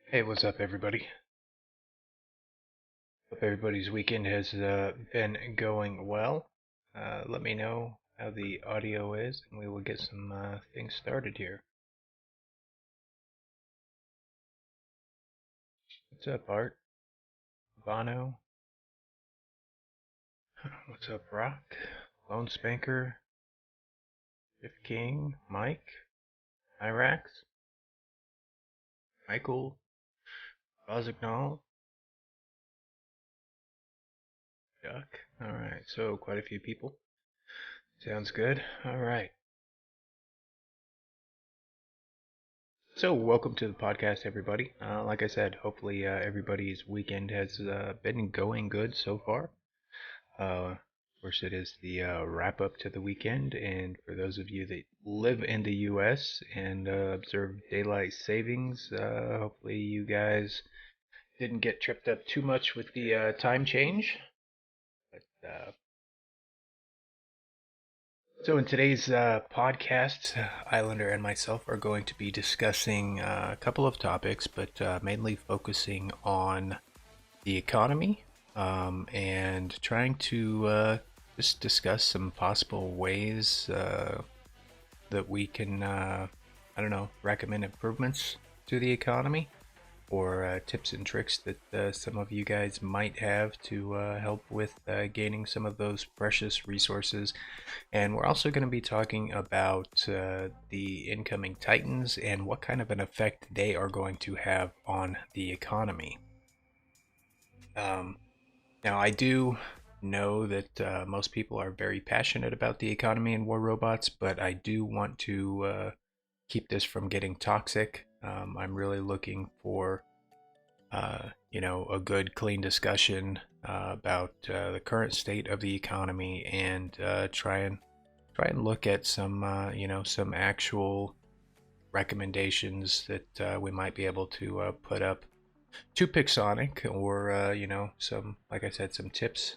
Hey, what's up, everybody? Hope everybody's weekend has been going well. Let me know how the audio is, and we will get some things started here. What's up, Art? Bono? What's up, Rock? Lone Spanker? Fifth King? Mike? Irax? Michael? Bozignol? Duck? Alright, so quite a few people. Sounds good. Alright. So, welcome to the podcast, everybody. Like I said, hopefully everybody's weekend has been going good so far. Of course, it is the wrap up to the weekend, and for those of you that live in the U.S. and observe daylight savings, hopefully you guys didn't get tripped up too much with the time change. But so in today's podcast, Islander and myself are going to be discussing a couple of topics, but mainly focusing on the economy and trying to just discuss some possible ways that we can, I don't know, recommend improvements to the economy or tips and tricks that some of you guys might have to help with gaining some of those precious resources. And we're also going to be talking about the incoming Titans and what kind of an effect they are going to have on the economy. Now, I do know that most people are very passionate about the economy and war robots, but I do want to keep this from getting toxic. I'm really looking for, a good, clean discussion about the current state of the economy and try and look at some, some actual recommendations that we might be able to put up to Pixonic or some, like I said, some tips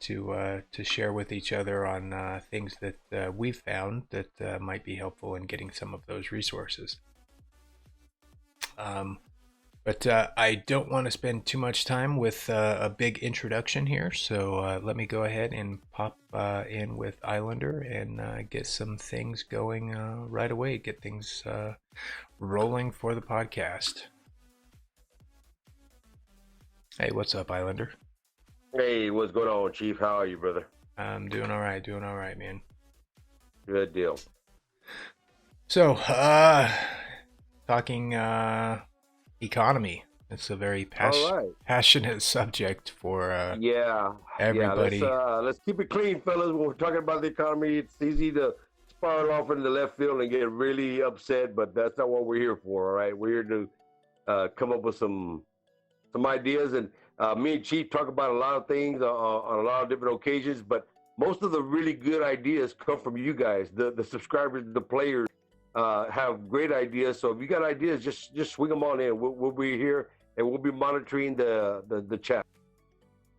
to share with each other on things that we've found that might be helpful in getting some of those resources. But I don't want to spend too much time with a big introduction here, so let me go ahead and pop in with Islander and get some things going right away, get things rolling for the podcast. Hey, what's up, Islander? Hey, what's going on, Chief? How are you, brother? I'm doing all right, man. Good deal. So, talking economy. It's a very All right. passionate subject for Yeah. everybody. Let's keep it clean, fellas. When we're talking about the economy, it's easy to spiral off into the left field and get really upset, but that's not what we're here for. All right, we're here to come up with some ideas, and me and Chief talk about a lot of things on a lot of different occasions. But most of the really good ideas come from you guys, the subscribers, the players. Have great ideas. So if you got ideas, just swing them on in. We'll be here and we'll be monitoring the chat.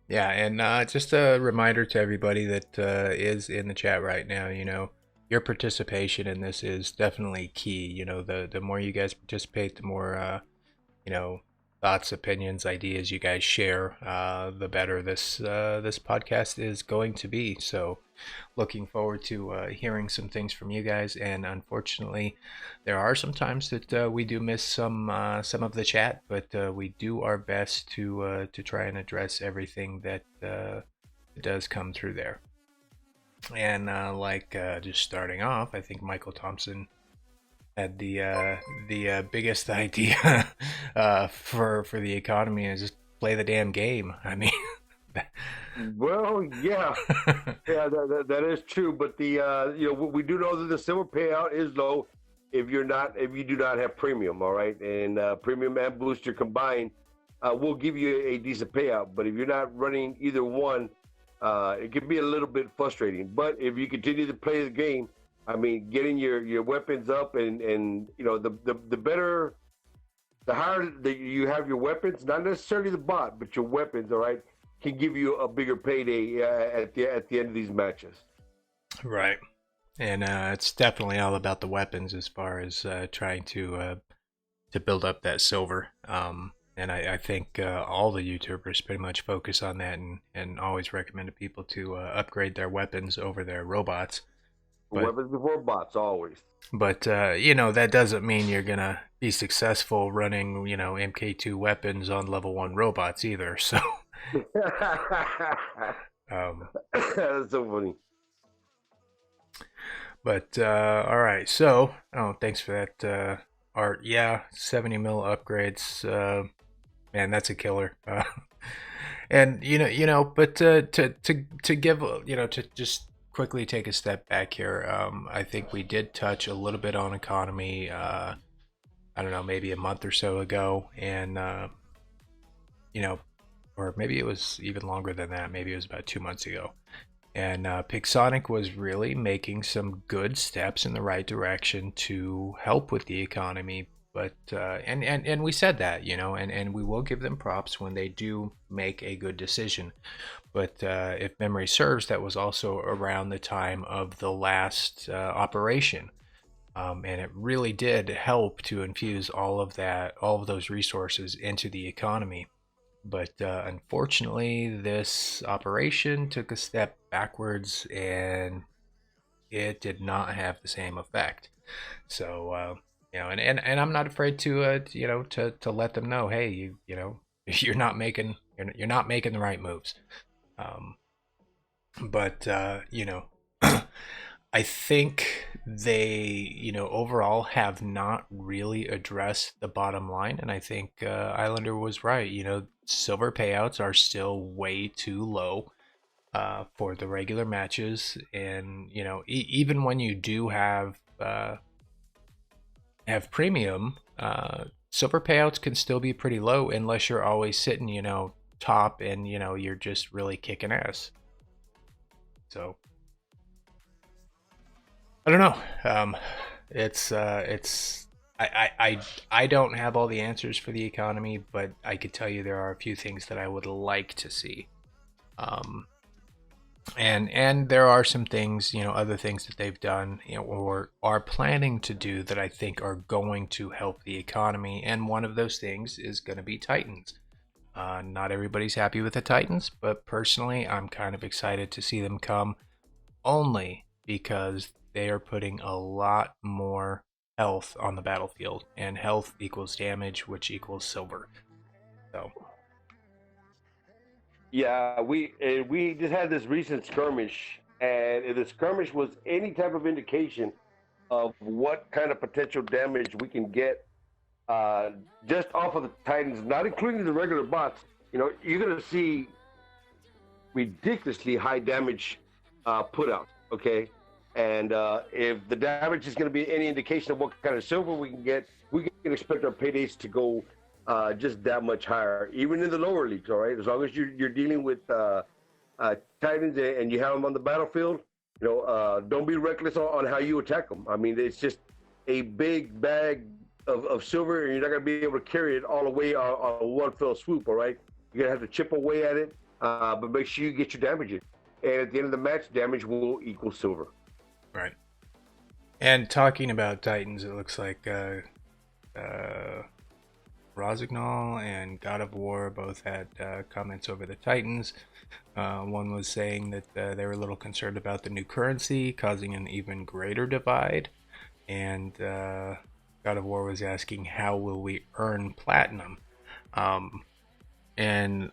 Yeah, and just a reminder to everybody that is in the chat right now, your participation in this is definitely key. The more you guys participate, the more thoughts, opinions, ideas you guys share, the better this podcast is going to be. So, looking forward to hearing some things from you guys. And unfortunately, there are some times that we do miss some of the chat, but we do our best to try and address everything that does come through there. And just starting off, I think Michael Thompson had the biggest idea for the economy is just play the damn game. I mean, Well, that is true. But we do know that the silver payout is low if you do not have premium. All right, and premium and booster combined will give you a decent payout. But if you're not running either one, it can be a little bit frustrating. But if you continue to play the game, I mean, getting your weapons up and the better, the higher that you have your weapons, not necessarily the bot, but your weapons, all right, can give you a bigger payday at the end of these matches. right. And it's definitely all about the weapons as far as trying to to build up that silver. And I think all the YouTubers pretty much focus on that, and always recommend to people to upgrade their weapons over their robots. But Weapons before bots, always. you know, that doesn't mean you're gonna be successful running, you know, MK2 weapons on level 1 robots either. So um, That's so funny. but all right, so thanks for that art. Yeah, 70 mil upgrades. Man, that's a killer. And but to give to just quickly take a step back here, I think we did touch a little bit on economy. I don't know, maybe a month or so ago, and you know, or maybe it was even longer than that. Maybe it was about 2 months ago. And Pixonic was really making some good steps in the right direction to help with the economy. But and we said that, and we will give them props when they do make a good decision. But if memory serves, that was also around the time of the last operation. And it really did help to infuse all of those resources into the economy. But unfortunately, this operation took a step backwards, and it did not have the same effect. So and I'm not afraid to to let them know, hey, you're not making the right moves. Um, but I think they, overall have not really addressed the bottom line. And I think Islander was right. Silver payouts are still way too low for the regular matches. And, even when you do have premium, silver payouts can still be pretty low unless you're always sitting, top and, you're just really kicking ass. So I don't know. It's I don't have all the answers for the economy, but I could tell you there are a few things that I would like to see. Um, and there are some things, other things that they've done, or are planning to do that I think are going to help the economy. And one of those things is going to be Titans. Not everybody's happy with the Titans, but personally, I'm kind of excited to see them come, only because they are putting a lot more health on the battlefield, and health equals damage, which equals silver. So Yeah, we just had this recent skirmish, and if the skirmish was any type of indication of what kind of potential damage we can get uh, just off of the Titans, not including the regular bots, you're gonna see ridiculously high damage put out. Okay, and if the damage is going to be any indication of what kind of silver we can get, we can expect our paydays to go just that much higher, even in the lower leagues. All right, as long as you're dealing with Titans and you have them on the battlefield, don't be reckless on how you attack them. I mean, it's just a big bag of silver, and you're not going to be able to carry it all the way on one fell swoop. All right, you're going to have to chip away at it, but make sure you get your damage in. And at the end of the match, damage will equal silver. right. And talking about Titans, it looks like Rosignol and God of War both had comments over the Titans. One was saying that they were a little concerned about the new currency causing an even greater divide, and God of War was asking, how will we earn platinum? And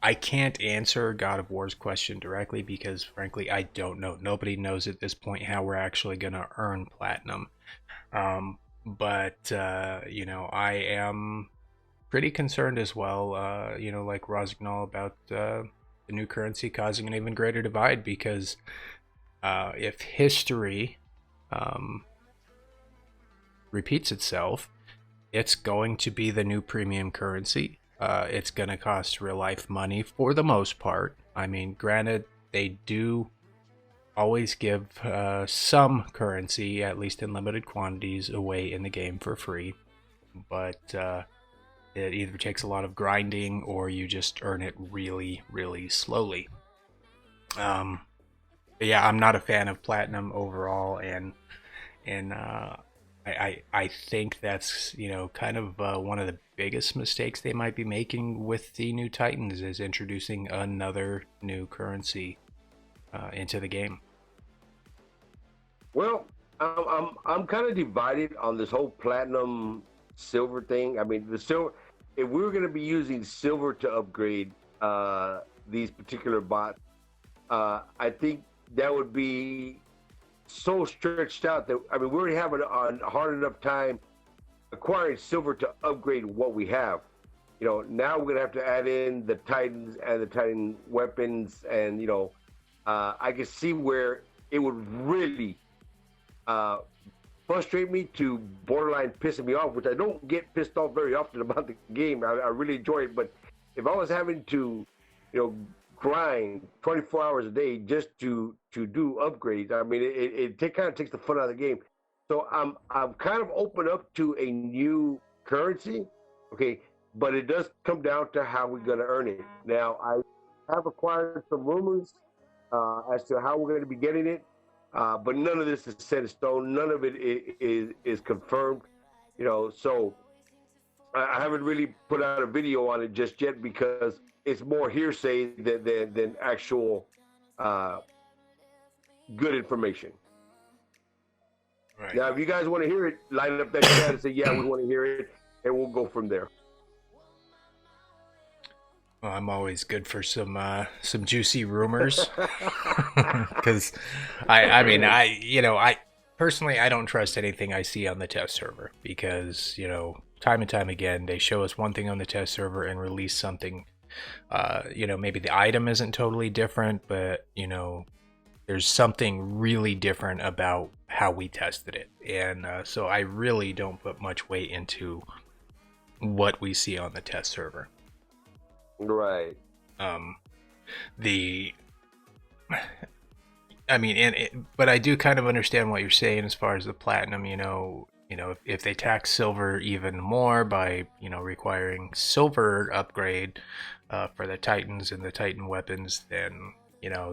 I can't answer God of War's question directly because, frankly, I don't know. Nobody knows at this point how we're actually going to earn platinum. But I am pretty concerned as well, like Rosignol, about the new currency causing an even greater divide, because if history repeats itself, it's going to be the new premium currency. It's going to cost real life money for the most part. I mean, granted, they do always give some currency, at least in limited quantities, away in the game for free. But it either takes a lot of grinding or you just earn it really, really slowly. Yeah, I'm not a fan of platinum overall, and I think that's, kind of one of the biggest mistakes they might be making with the new Titans is introducing another new currency into the game. Well, I'm kind of divided on this whole platinum silver thing. I mean, the silver. If we were going to be using silver to upgrade these particular bots, I think that would be so stretched out that I mean we already have a hard enough time acquiring silver to upgrade what we have. Now we're gonna have to add in the Titans and the Titan weapons, and I can see where it would really frustrate me to borderline pissing me off, which I don't get pissed off very often about the game. I really enjoy it, but if I was having to, grind 24 hours a day just to do upgrades, I mean, it kind of takes the fun out of the game. So I'm kind of open up to a new currency, okay, but it does come down to how we're going to earn it. Now, I have acquired some rumors as to how we're going to be getting it. But none of this is set in stone. None of it is confirmed, So I haven't really put out a video on it just yet because it's more hearsay than actual good information. Right. Now, if you guys want to hear it, line up that chat and say, "Yeah, we want to hear it," and we'll go from there. Well, I'm always good for some juicy rumors because I personally I don't trust anything I see on the test server because time and time again they show us one thing on the test server and release something. Maybe the item isn't totally different, but there's something really different about how we tested it, and so I really don't put much weight into what we see on the test server. Right. But I do kind of understand what you're saying as far as the platinum. If they tax silver even more by requiring silver upgrade for the Titans and the Titan weapons, then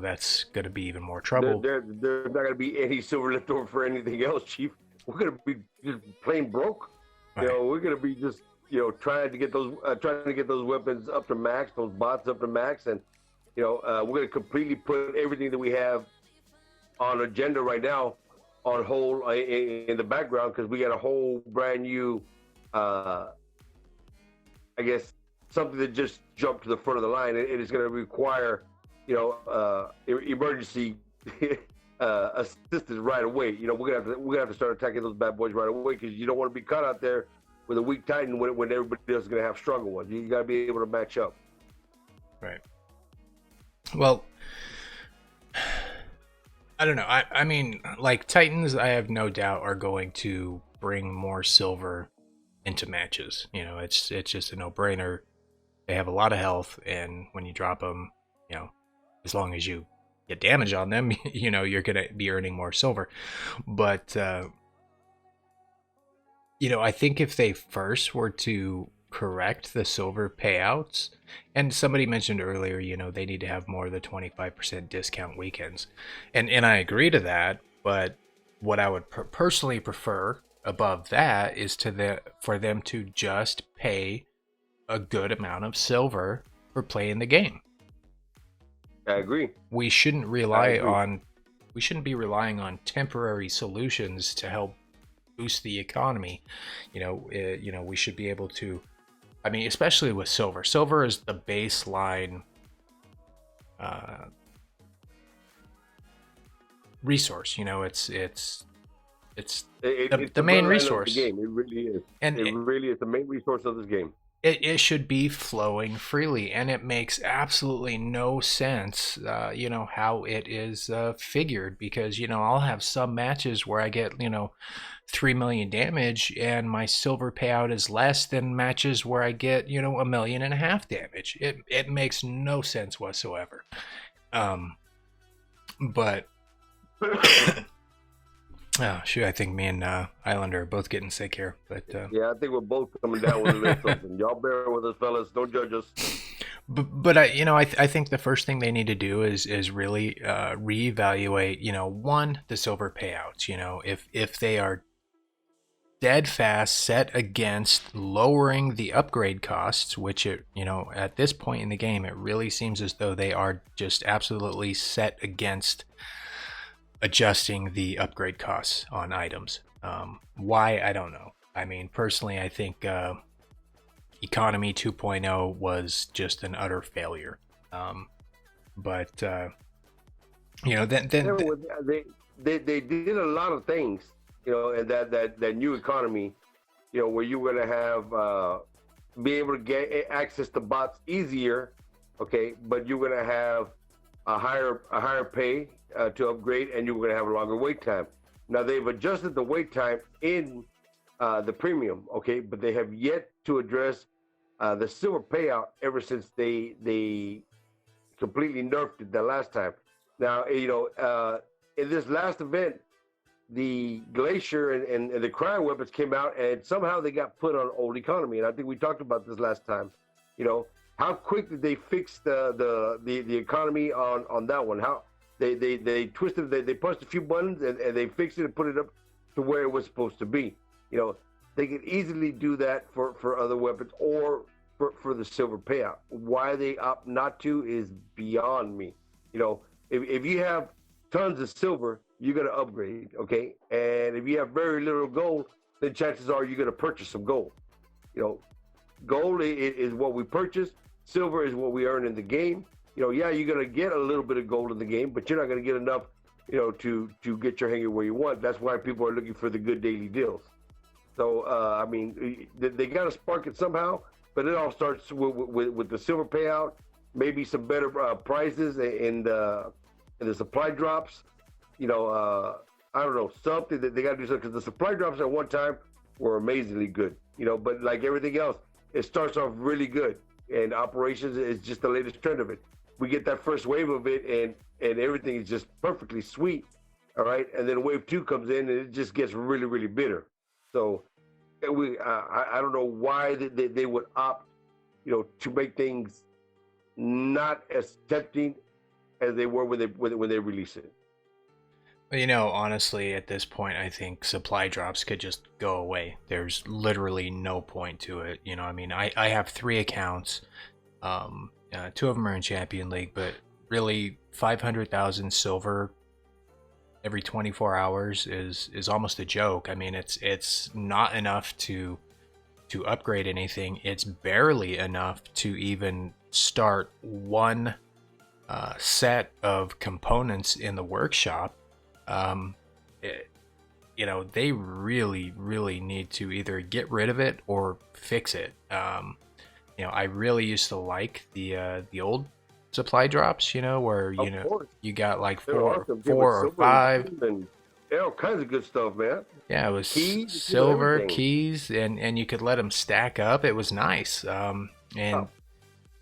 that's going to be even more trouble. There's not going to be any silver left over for anything else, Chief. We're going to be just plain broke. Right. We're going to be just trying to get those weapons up to max, those bots up to max, and we're going to completely put everything that we have on agenda right now on hold in the background because we got a whole brand new, I guess, something that just jumped to the front of the line. It is going to require, emergency assistance right away. We're gonna have to start attacking those bad boys right away because you don't want to be caught out there with a weak Titan when everybody else is going to have stronger ones. You got to be able to match up. Right. Well, I don't know. I mean, like Titans, I have no doubt are going to bring more silver into matches. It's just a no-brainer. They have a lot of health, and when you drop them, as long as you get damage on them, you're going to be earning more silver. But I think if they first were to correct the silver payouts, and somebody mentioned earlier, they need to have more of the 25% discount weekends. And I agree to that, but what I would personally prefer above that is for them to just pay a good amount of silver for playing the game. I agree. We shouldn't be relying on temporary solutions to help boost the economy. We should be able to, especially with silver. Silver is the baseline resource. It's the main resource. The game. It really is. And it really is the main resource of this game. It should be flowing freely, and it makes absolutely no sense, how it is figured, because, I'll have some matches where I get, 3 million damage, and my silver payout is less than matches where I get, 1.5 million damage. It makes no sense whatsoever. But oh shoot! I think me and Islander are both getting sick here. But yeah, I think we're both coming down with a little something. Y'all bear with us, fellas. Don't judge us. But I think the first thing they need to do is really reevaluate. One, the silver payouts. If they are steadfast set against lowering the upgrade costs, which at this point in the game, it really seems as though they are just absolutely set against adjusting the upgrade costs on items. Why, I don't know. I mean, personally, I think Economy 2.0 was just an utter failure. But they did a lot of things, and that new economy, where you were gonna have be able to get access to bots easier, okay, but you're gonna have a higher pay to upgrade, and you're gonna have a longer wait time. Now they've adjusted the wait time in the premium, okay, but they have yet to address the silver payout ever since they completely nerfed it the last time. Now, in this last event, the Glacier and the cryo weapons came out, and somehow they got put on old economy. And I think we talked about this last time. How quick did they fix the economy on that one? How they twisted, they pushed a few buttons and they fixed it and put it up to where it was supposed to be. They could easily do that for other weapons or for the silver payout. Why they opt not to is beyond me. If you have tons of silver, you're going to upgrade, okay? And if you have very little gold, then chances are you're going to purchase some gold. Gold is what we purchase. Silver is what we earn in the game. Yeah, you're going to get a little bit of gold in the game, but you're not going to get enough, to get your hanger where you want. That's why people are looking for the good daily deals. So, I mean, they got to spark it somehow, but it all starts with the silver payout, maybe some better prizes and the supply drops. I don't know, something that they got to do something, because the supply drops at one time were amazingly good, but like everything else, it starts off really good, and operations is just the latest trend of it. We get that first wave of it, and everything is just perfectly sweet, all right, and then wave 2 comes in, and it just gets really, really bitter. So I don't know why they would opt, to make things not as tempting as they were when they release it. Well, honestly, at this point, I think supply drops could just go away. There's literally no point to it. I mean, I have 3 accounts. 2 of them are in Champion League, but really 500,000 silver every 24 hours is almost a joke. I mean, it's not enough to upgrade anything. It's barely enough to even start one set of components in the workshop. They really need to either get rid of it or fix it. I really used to like the old supply drops, where you got like four or 5 and all kinds of good stuff, man. Yeah, it was Keys, silver keys, and you could let them stack up. It was nice. And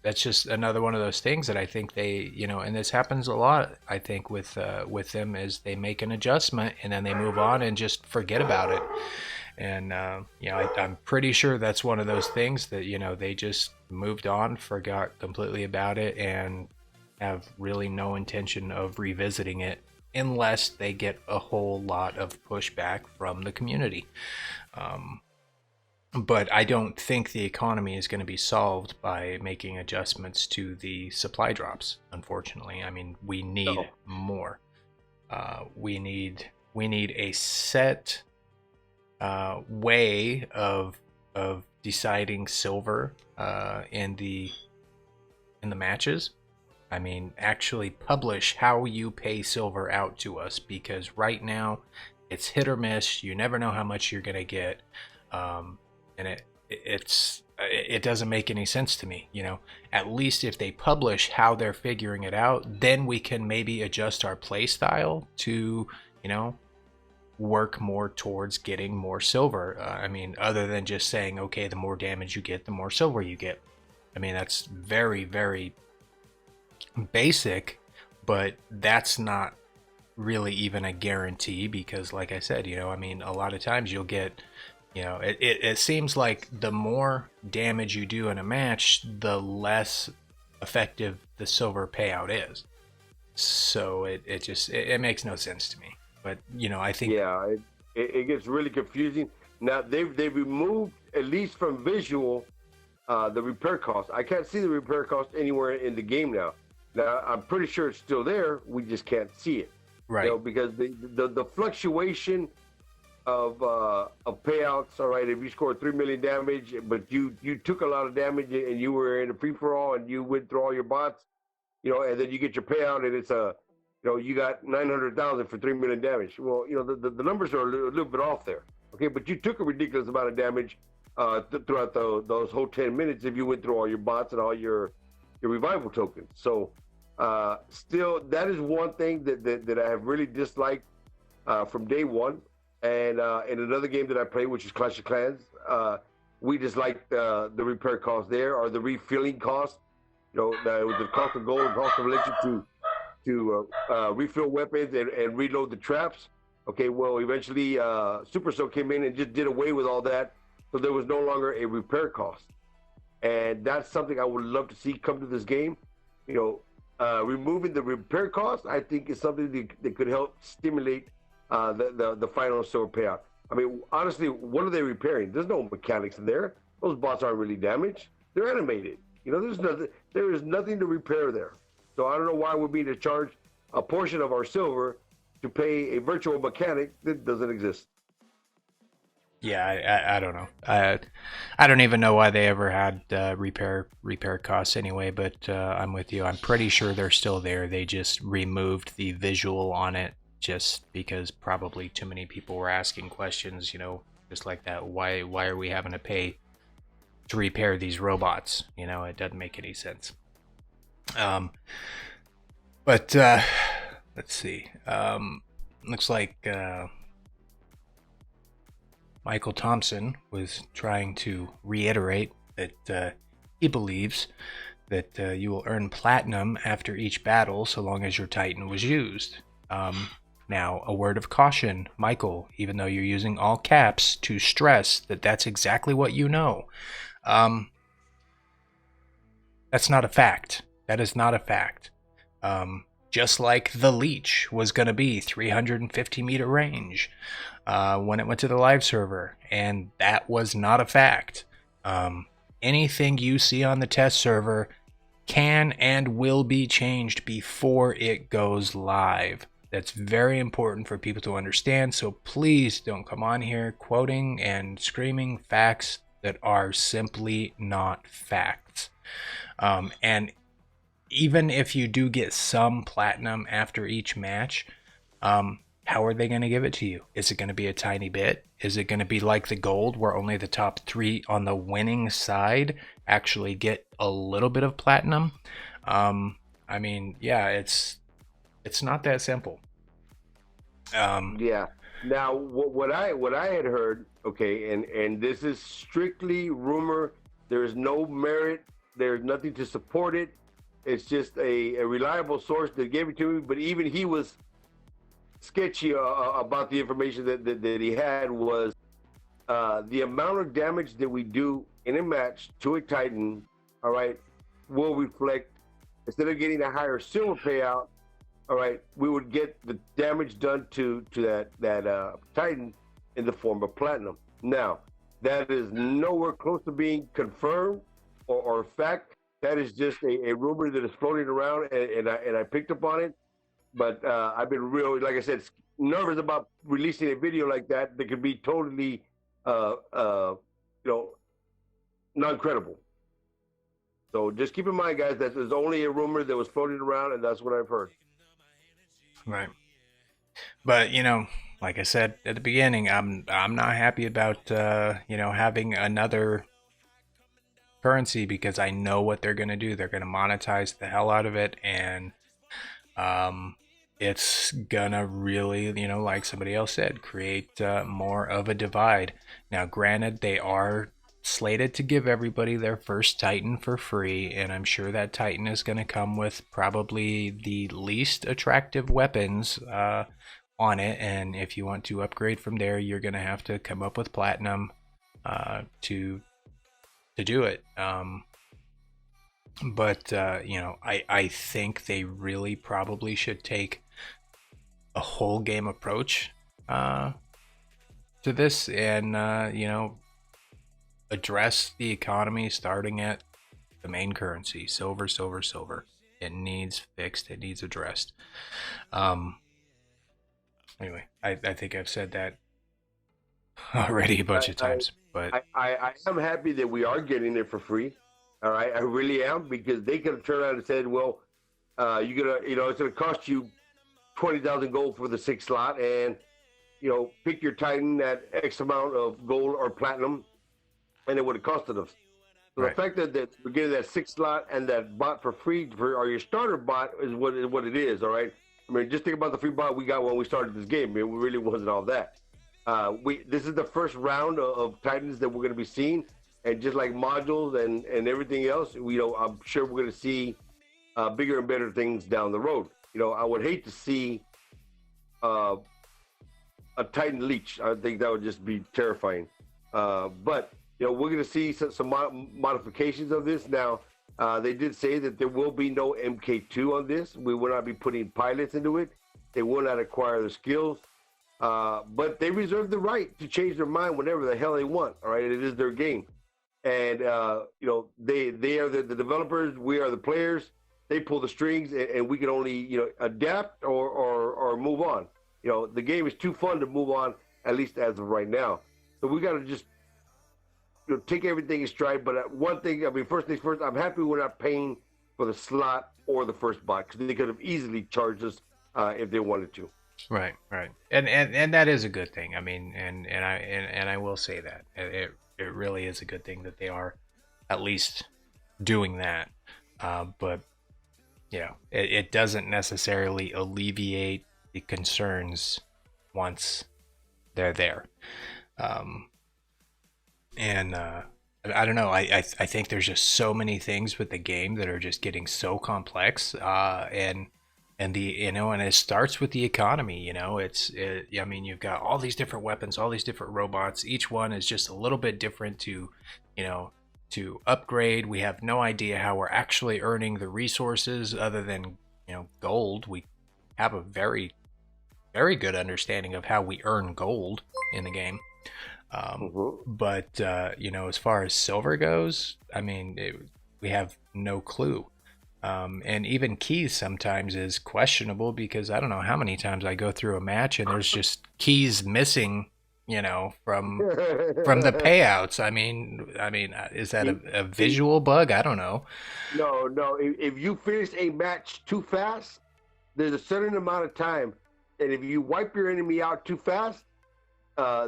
that's just another one of those things that I think they, and this happens a lot, I think, with them, is they make an adjustment and then they move on and just forget about it. And I'm pretty sure that's one of those things that they just moved on, forgot completely about it, and have really no intention of revisiting it unless they get a whole lot of pushback from the community. But I don't think the economy is going to be solved by making adjustments to the supply drops, unfortunately. I mean, we need more. We need a set way of deciding silver in the matches. I mean, actually publish how you pay silver out to us, because right now it's hit or miss. You never know how much you're going to get. And it doesn't make any sense to me. At least if they publish how they're figuring it out, then we can maybe adjust our play style to work more towards getting more silver. I mean, other than just saying, okay, the more damage you get, the more silver you get. I mean, that's very, very basic, but that's not really even a guarantee, because like I said, I mean, a lot of times you'll get, it seems like the more damage you do in a match, the less effective the silver payout is. So it makes no sense to me. But I think it gets really confusing. Now they've removed, at least from visual, the repair cost. I can't see the repair cost anywhere in the game now. Now I'm pretty sure it's still there. We just can't see it. You Right. know, because the fluctuation of payouts. All right, if you scored 3 million damage, but you took a lot of damage and you were in a free for all and you went through all your bots, you know, and then you get your payout and it's a, you know, you got 900,000 for 3 million damage. Well, you know, the numbers are a little bit off there. Okay, but you took a ridiculous amount of damage throughout those whole 10 minutes if you went through all your bots and all your revival tokens. So still, that is one thing that I have really disliked from day one. And in another game that I played, which is Clash of Clans, we just liked the repair cost there, or the refilling cost. You know, the cost of gold, cost of elixir to refill weapons and reload the traps. Okay, well, eventually Supercell came in and just did away with all that, so there was no longer a repair cost. And that's something I would love to see come to this game. You know, removing the repair cost, I think, is something that could help stimulate the final silver payout. I mean, honestly, what are they repairing? There's no mechanics in there. Those bots aren't really damaged. They're animated. You know, there is nothing to repair there. So I don't know why we're being charged a portion of our silver to pay a virtual mechanic that doesn't exist. Yeah, I don't know. I don't even know why they ever had repair costs anyway. But I'm with you. I'm pretty sure they're still there. They just removed the visual on it just because probably too many people were asking questions. You know, just like that. Why are we having to pay to repair these robots? You know, it doesn't make any sense. But let's see. Looks like Michael Thompson was trying to reiterate that he believes that you will earn platinum after each battle so long as your Titan was used. Now, a word of caution, Michael, even though you're using all caps to stress that that's exactly what you know. That's not a fact. That is not a fact. Just like the Leech was going to be 350 meter range when it went to the live server, and that was not a fact. Anything you see on the test server can and will be changed before it goes live. That's very important for people to understand, so please don't come on here quoting and screaming facts that are simply not facts. And even if you do get some platinum after each match, how are they going to give it to you? Is it going to be a tiny bit? Is it going to be like the gold where only the top 3 on the winning side actually get a little bit of platinum? I mean, yeah, it's not that simple. Yeah. Now, what I had heard, okay, and this is strictly rumor. There is no merit. There's nothing to support it. It's just a reliable source that gave it to me. But even he was sketchy about the information that he had. Was the amount of damage that we do in a match to a Titan, all right, will reflect, instead of getting a higher silver payout, all right, we would get the damage done to that Titan in the form of platinum. Now, that is nowhere close to being confirmed or fact. That is just a rumor that is floating around, and I picked up on it. But I've been really, like I said, nervous about releasing a video like that could be totally, you know, non-credible. So just keep in mind, guys, that there's only a rumor that was floating around, and that's what I've heard. Right. But, you know, like I said at the beginning, I'm not happy about, you know, having another currency, because I know what they're going to do. They're going to monetize the hell out of it, and it's going to really, you know, like somebody else said, create more of a divide. Now, granted, they are slated to give everybody their first Titan for free, and I'm sure that Titan is going to come with probably the least attractive weapons on it, and if you want to upgrade from there, you're going to have to come up with platinum to do it. But you know, I think they really probably should take a whole game approach to to this and address the economy starting at the main currency, silver, silver, silver. It needs fixed. It needs addressed. Um, anyway, I think I've said that already a bunch of times, but I am happy that we are getting it for free. All right, I really am, because they could have turned around and said, "Well, you're gonna, it's gonna cost you 20,000 gold for the 6 slot, and pick your Titan at X amount of gold or platinum," and it would have costed us. So right. the fact that we're getting that 6 slot and that bot for free or your starter bot is what it is. All right. I mean, just think about the free bot we got when we started this game. It really wasn't all that. This is the first round of Titans that we're going to be seeing, and just like modules and everything else, I'm sure we're going to see bigger and better things down the road. I would hate to see a Titan leech. I think that would just be terrifying. But we're going to see some modifications of this. Now, they did say that there will be no MK2 on this. We will not be putting pilots into it. They will not acquire the skills. But they reserve the right to change their mind whenever the hell they want. All right, it is their game, and they are the developers. We are the players. They pull the strings, and we can only adapt or move on. The game is too fun to move on, at least as of right now. So we got to just take everything in stride. But one thing, first things first, I'm happy we're not paying for the slot or the first bot, because they could have easily charged us if they wanted to. Right, and that is a good thing. I mean, and I will say that it really is a good thing that they are at least doing that. But it doesn't necessarily alleviate the concerns once they're there. And I don't know. I think there's just so many things with the game that are just getting so complex. And and it starts with the economy. I mean, you've got all these different weapons, all these different robots. Each one is just a little bit different to upgrade. We have no idea how we're actually earning the resources other than gold. We have a very, very good understanding of how we earn gold in the game. But as far as silver goes, I mean, we have no clue. And even keys sometimes is questionable, because I don't know how many times I go through a match and there's just keys missing, from the payouts. I mean, is that a visual bug? I don't know. No. If you finish a match too fast, there's a certain amount of time, and if you wipe your enemy out too fast,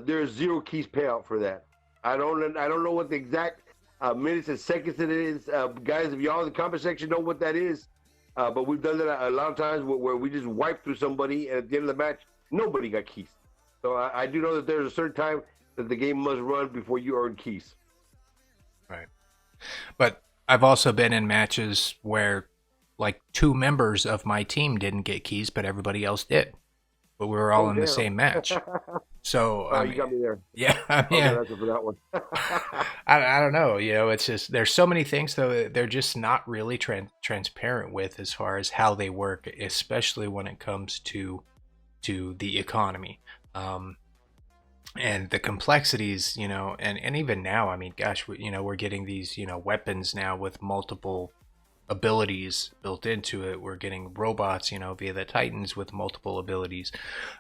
there's 0 keys payout for that. I don't know what the exact minutes and seconds it is. Guys, if y'all in the comment section know what that is, but we've done that a lot of times where we just wipe through somebody, and at the end of the match, nobody got keys. So I do know that there's a certain time that the game must run before you earn keys. Right. But I've also been in matches where like 2 members of my team didn't get keys, but everybody else did. But we were all in the same match. So you got me there. Yeah, That's for that one. I don't know. It's just there's so many things though that they're just not really transparent with as far as how they work, especially when it comes to the economy, and the complexities. And even now, I mean, gosh, we're getting these weapons now with multiple abilities built into it. We're getting robots, via the Titans with multiple abilities.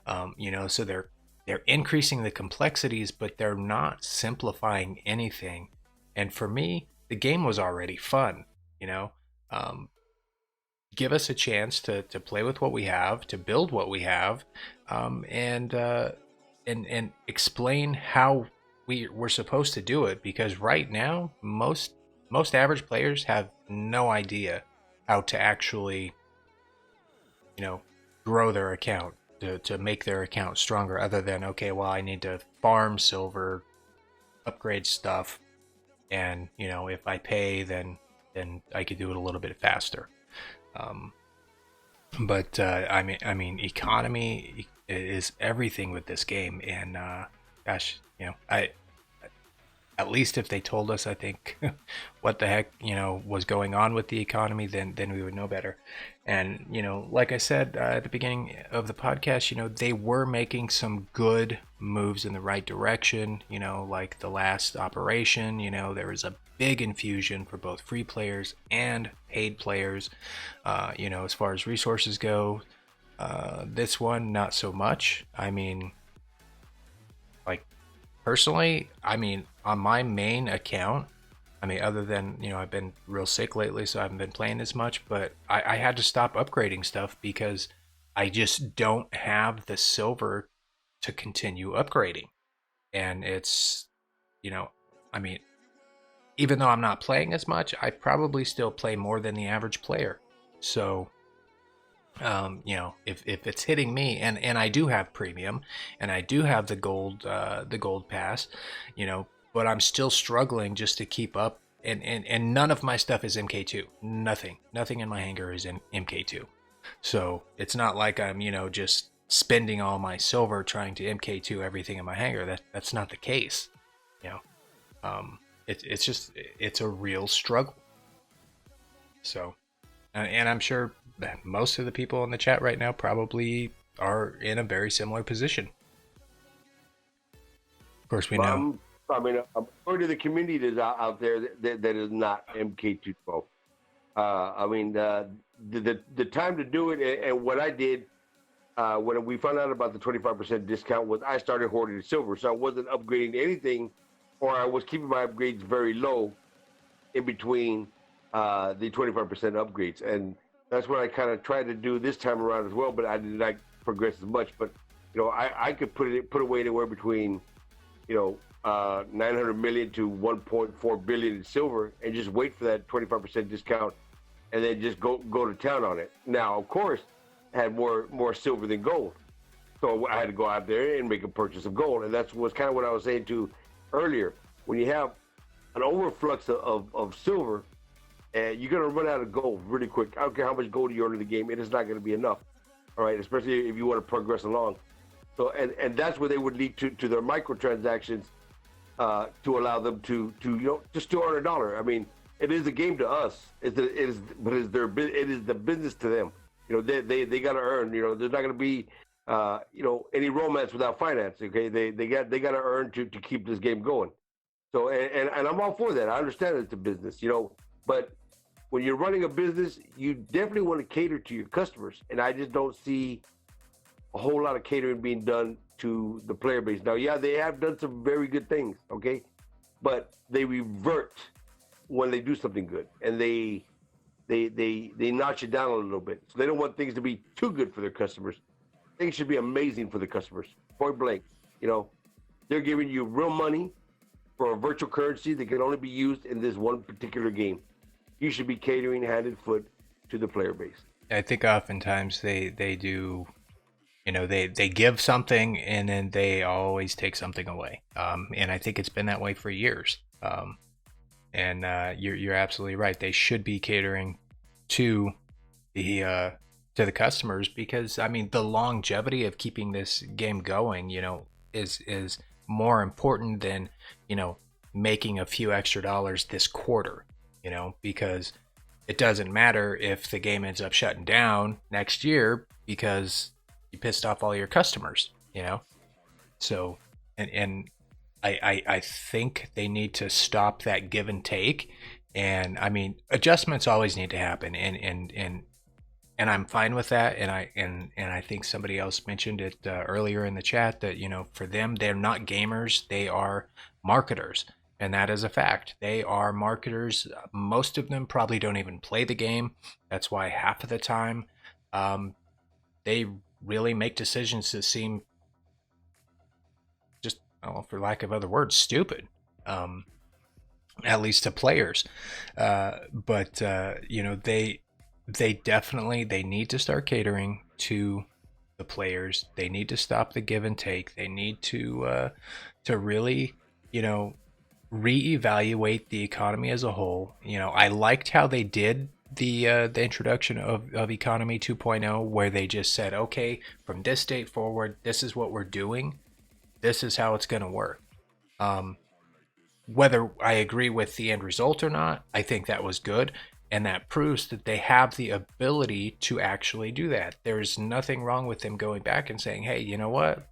So they're increasing the complexities, but they're not simplifying anything. And for me, the game was already fun. Give us a chance to play with what we have, to build what we have, and explain how we're supposed to do it. Because right now, most average players have no idea how to actually, grow their account, to make their account stronger, other than, okay, well, I need to farm silver, upgrade stuff, and if I pay, then I could do it a little bit faster. But I mean, economy is everything with this game, and gosh, at least if they told us, I think, what the heck, was going on with the economy, then we would know better. And, like I said at the beginning of the podcast, they were making some good moves in the right direction, like the last operation, there was a big infusion for both free players and paid players, as far as resources go. This one, not so much. I mean, like, personally, I mean, on my main account, I mean, other than, I've been real sick lately, so I haven't been playing as much, but I had to stop upgrading stuff because I just don't have the silver to continue upgrading. And it's, you know, I mean, even though I'm not playing as much, I probably still play more than the average player. So, if it's hitting me, and I do have premium, and I do have the gold pass, but I'm still struggling just to keep up. And none of my stuff is MK2. Nothing in my hangar is in MK2. So it's not like I'm, just spending all my silver trying to MK2 everything in my hangar. That's not the case. You know, it's a real struggle. So, and I'm sure that most of the people in the chat right now probably are in a very similar position. Of course, we know. I'm part of the community that's out there that is not MK212. The time to do it, and what I did when we found out about the 25% discount was I started hoarding silver, so I wasn't upgrading anything, or I was keeping my upgrades very low in between the 25% upgrades, and that's what I kind of tried to do this time around as well. But I did not progress as much. But I could put away anywhere between 900 million to 1.4 billion in silver, and just wait for that 25% discount, and then just go to town on it. Now, of course, I had more silver than gold, so I had to go out there and make a purchase of gold, and that's was kind of what I was saying to earlier. When you have an overflux of silver, and you're going to run out of gold really quick. I don't care how much gold you earn in the game; it is not going to be enough. All right, especially if you want to progress along. So, and that's where they would lead to their microtransactions to allow them to just to earn a dollar. I mean, it is a game to us. It is the business to them. They got to earn. There's not going to be any romance without finance. Okay, they got to earn to keep this game going. So, and I'm all for that. I understand it's a business. But when you're running a business, you definitely want to cater to your customers, and I just don't see a whole lot of catering being done to the player base. Now, yeah, they have done some very good things, okay, but they revert when they do something good, and they notch it down a little bit. So they don't want things to be too good for their customers. Things should be amazing for the customers, point blank. They're giving you real money for a virtual currency that can only be used in this one particular game. You should be catering hand and foot to the player base. I think oftentimes they do, they give something and then they always take something away. And I think it's been that way for years. And you're absolutely right. They should be catering to the customers, because I mean the longevity of keeping this game going, is more important than making a few extra dollars this quarter. Because it doesn't matter if the game ends up shutting down next year because you pissed off all your customers, So, and I think they need to stop that give and take. And I mean, adjustments always need to happen, and I'm fine with that. And I think somebody else mentioned it earlier in the chat that for them, they're not gamers, they are marketers. And that is a fact. They are marketers. Most of them probably don't even play the game. That's why half of the time they really make decisions that seem just, for lack of other words, stupid. At least to players. But they definitely, they need to start catering to the players. They need to stop the give and take. They need to really, reevaluate the economy as a whole. I liked how they did the introduction of economy 2.0, where they just said, okay, from this date forward, this is what we're doing, this is how it's going to work. whether I agree with the end result or not, I think that was good. And that proves that they have the ability to actually do that. There's nothing wrong with them going back and saying, hey, you know what?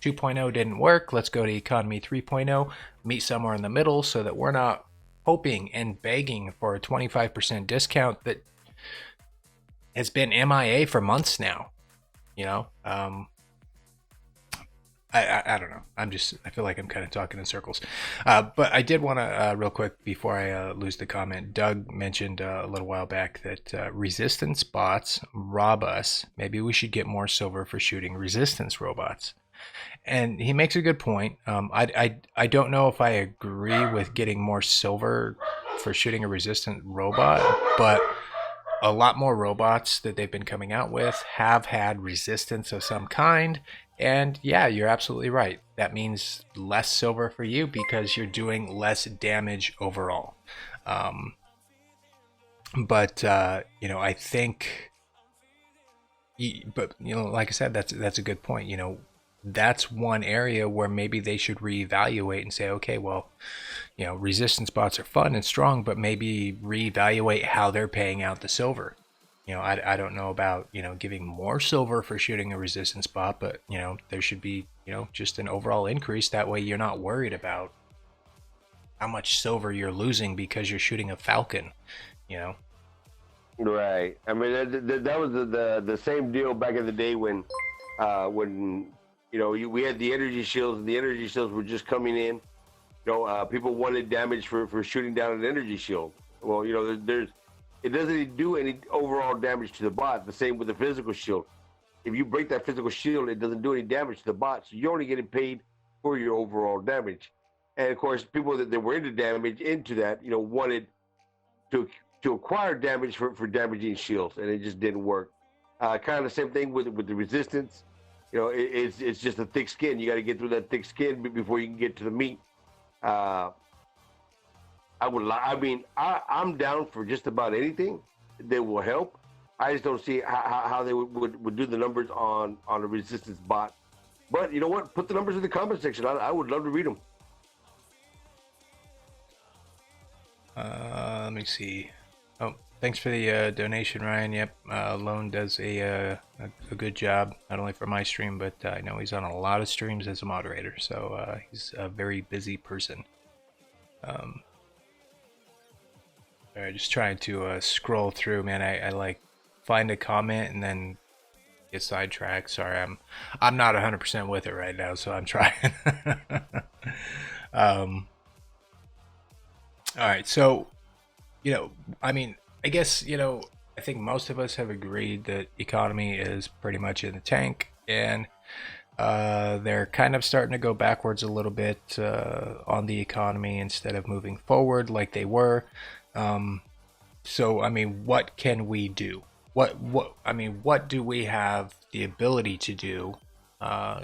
2.0 didn't work. Let's go to economy 3.0, meet somewhere in the middle so that we're not hoping and begging for a 25% discount that has been MIA for months now. You know, I don't know. I feel like I'm kind of talking in circles. But I did want to, real quick, before I lose the comment, Doug mentioned a little while back that resistance bots rob us. Maybe we should get more silver for shooting resistance robots. And he makes a good point. I don't know if I agree with getting more silver for shooting a resistant robot, but a lot more robots that they've been coming out with have had resistance of some kind. And yeah, you're absolutely right. That means less silver for you because you're doing less damage overall. You know, I think, but you know, like I said, that's a good point. You know, that's one area where maybe they should reevaluate and say, okay, well, you know, resistance bots are fun and strong, but maybe reevaluate how they're paying out the silver. You know, I don't know about, you know, giving more silver for shooting a resistance bot, but, you know, there should be, you know, just an overall increase. That way you're not worried about how much silver you're losing because you're shooting a Falcon, you know? Right. I mean, that was the same deal back in the day when you know, we had the energy shields, and the energy shields were just coming in. You know, people wanted damage for shooting down an energy shield. Well, you know, it doesn't do any overall damage to the bot. The same with the physical shield. If you break that physical shield, it doesn't do any damage to the bot. So you're only getting paid for your overall damage. And of course, people that were into that, you know, wanted to acquire damage for damaging shields, and it just didn't work. Kind of the same thing with the resistance. You know, it's just a thick skin. You got to get through that thick skin before you can get to the meat. I'm down for just about anything that will help. I just don't see how they would do the numbers on a resistance bot. But you know what? Put the numbers in the comment section. I would love to read them. Let me see. Oh, thanks for the donation, Ryan. Yep, Lone does a good job, not only for my stream, but I know he's on a lot of streams as a moderator, so he's a very busy person. All right, just trying to scroll through, man. I like find a comment and then get sidetracked. Sorry, I'm not 100% with it right now, so I'm trying. All right, so, you know, I mean, I guess, you know, I think most of us have agreed that economy is pretty much in the tank, and they're kind of starting to go backwards a little bit on the economy instead of moving forward like they were. So, I mean, what can we do? What do we have the ability to do,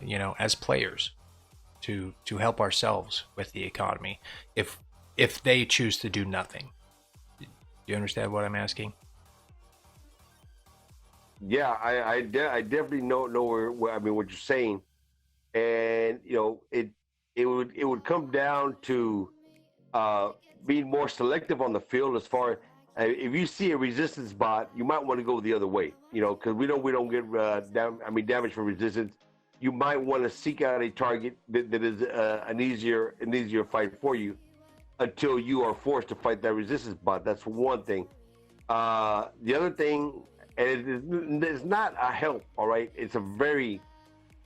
you know, as players to help ourselves with the economy if they choose to do nothing? Do you understand what I'm asking? Yeah, I definitely know where I mean what you're saying, and you know it would come down to being more selective on the field as far as if you see a resistance bot, you might want to go the other way, you know, because we don't get damage from resistance. You might want to seek out a target that is an easier fight for you until you are forced to fight that resistance bot. That's one thing. The other thing, and it's not a help, all right? It's a very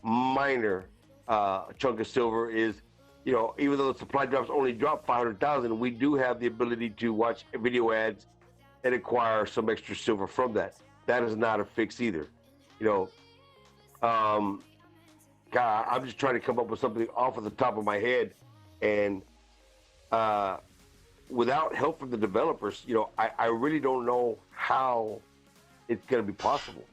minor chunk of silver. Is, you know, even though the supply drops only drop 500,000, we do have the ability to watch video ads and acquire some extra silver from that. That is not a fix either. You know, God, I'm just trying to come up with something off of the top of my head, and without help from the developers, you know, I really don't know how it's going to be possible.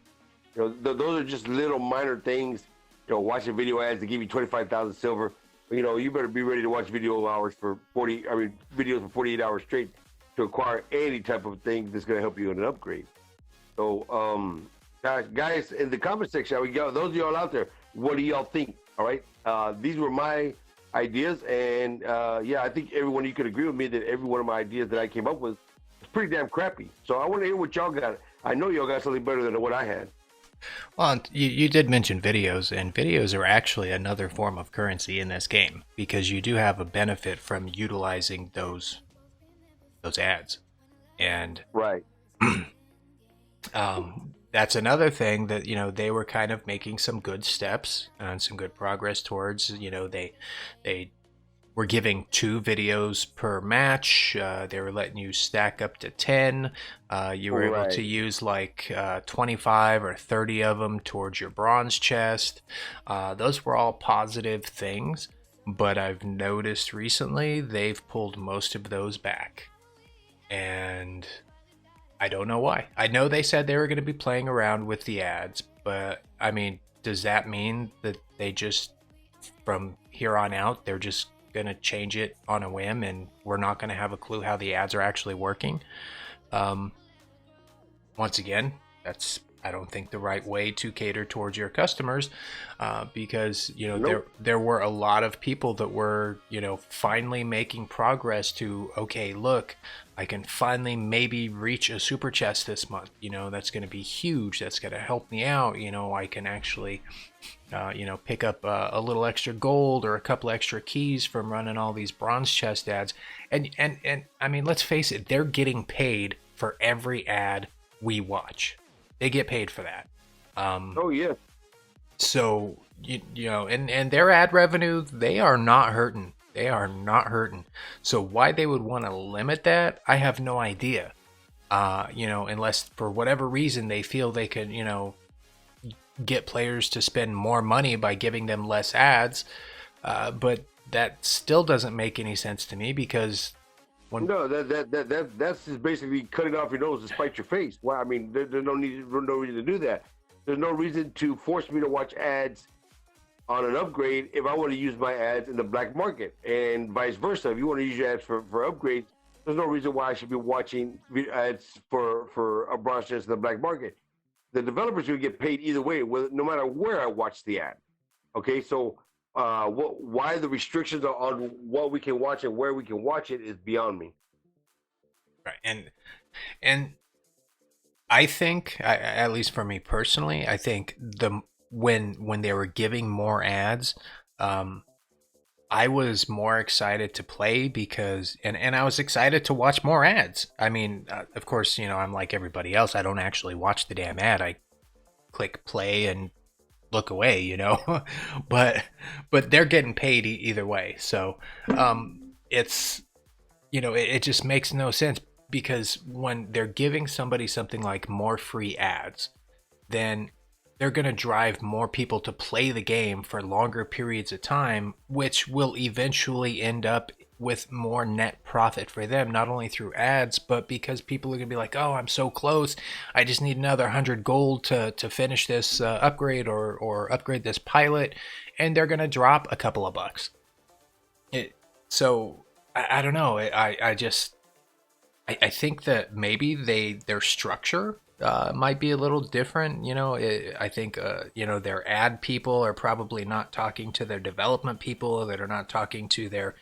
You know, those are just little minor things. You know, watching video ads to give you 25,000 silver. You know, you better be ready to watch videos for 48 hours straight to acquire any type of thing that's going to help you in an upgrade. So, guys, in the comment section, we go. Those of y'all out there, what do y'all think? All right, these were my ideas. And yeah, I think everyone, you could agree with me that every one of my ideas that I came up with is pretty damn crappy. So I want to hear what y'all got. I know y'all got something better than what I had. Well, you did mention videos, and videos are actually another form of currency in this game because you do have a benefit from utilizing those ads, and Right. that's another thing that they were kind of making some good steps and some good progress towards. They were giving 2 videos per match. They were letting you stack up to 10. You were able to Right. use like 25 or 30 of them towards your bronze chest. Those were all positive things, but I've noticed recently they've pulled most of those back. And I don't know why. I know they said they were going to be playing around with the ads, but I mean, does that mean that they just, from here on out, they're just going to change it on a whim and we're not going to have a clue how the ads are actually working? Um, Once again, that's, I don't think, the right way to cater towards your customers, because Nope. there were a lot of people that were finally making progress to, okay, look, I can finally maybe reach a super chest this month. That's going to be huge. That's going to help me out. I can actually pick up a little extra gold or a couple extra keys from running all these bronze chest ads. And I mean, let's face it, they're getting paid for every ad we watch. They get paid for that. Oh yeah. So and their ad revenue, they are not hurting. They are not hurting. So why they would want to limit that, I have no idea. Unless for whatever reason they feel they could, get players to spend more money by giving them less ads. But that still doesn't make any sense to me because when No, that's just basically cutting off your nose to spite your face. Well, I mean, there's no reason to do that. There's no reason to force me to watch ads on an upgrade if I want to use my ads in the black market, and vice versa. If you want to use your ads for upgrades, there's no reason why I should be watching ads for a bronze chest in the black market. The developers will get paid either way, no matter where I watch the ad. Okay, so why the restrictions on what we can watch and where we can watch it is beyond me. right, and I think, at least for me personally, I think when they were giving more ads, um, I was more excited to play because and I was excited to watch more ads. I mean, of course, I'm like everybody else. I don't actually watch the damn ad. I click play and look away, but they're getting paid either way. So it's it just makes no sense because when they're giving somebody something like more free ads, then they're going to drive more people to play the game for longer periods of time, which will eventually end up with more net profit for them, not only through ads, but because people are going to be like, oh, I'm so close. I just need another 100 gold to finish this upgrade or upgrade this pilot. And they're going to drop a couple of bucks. So I don't know. I think that maybe their structure might be a little different. I think their ad people are probably not talking to their development people, that are not talking to their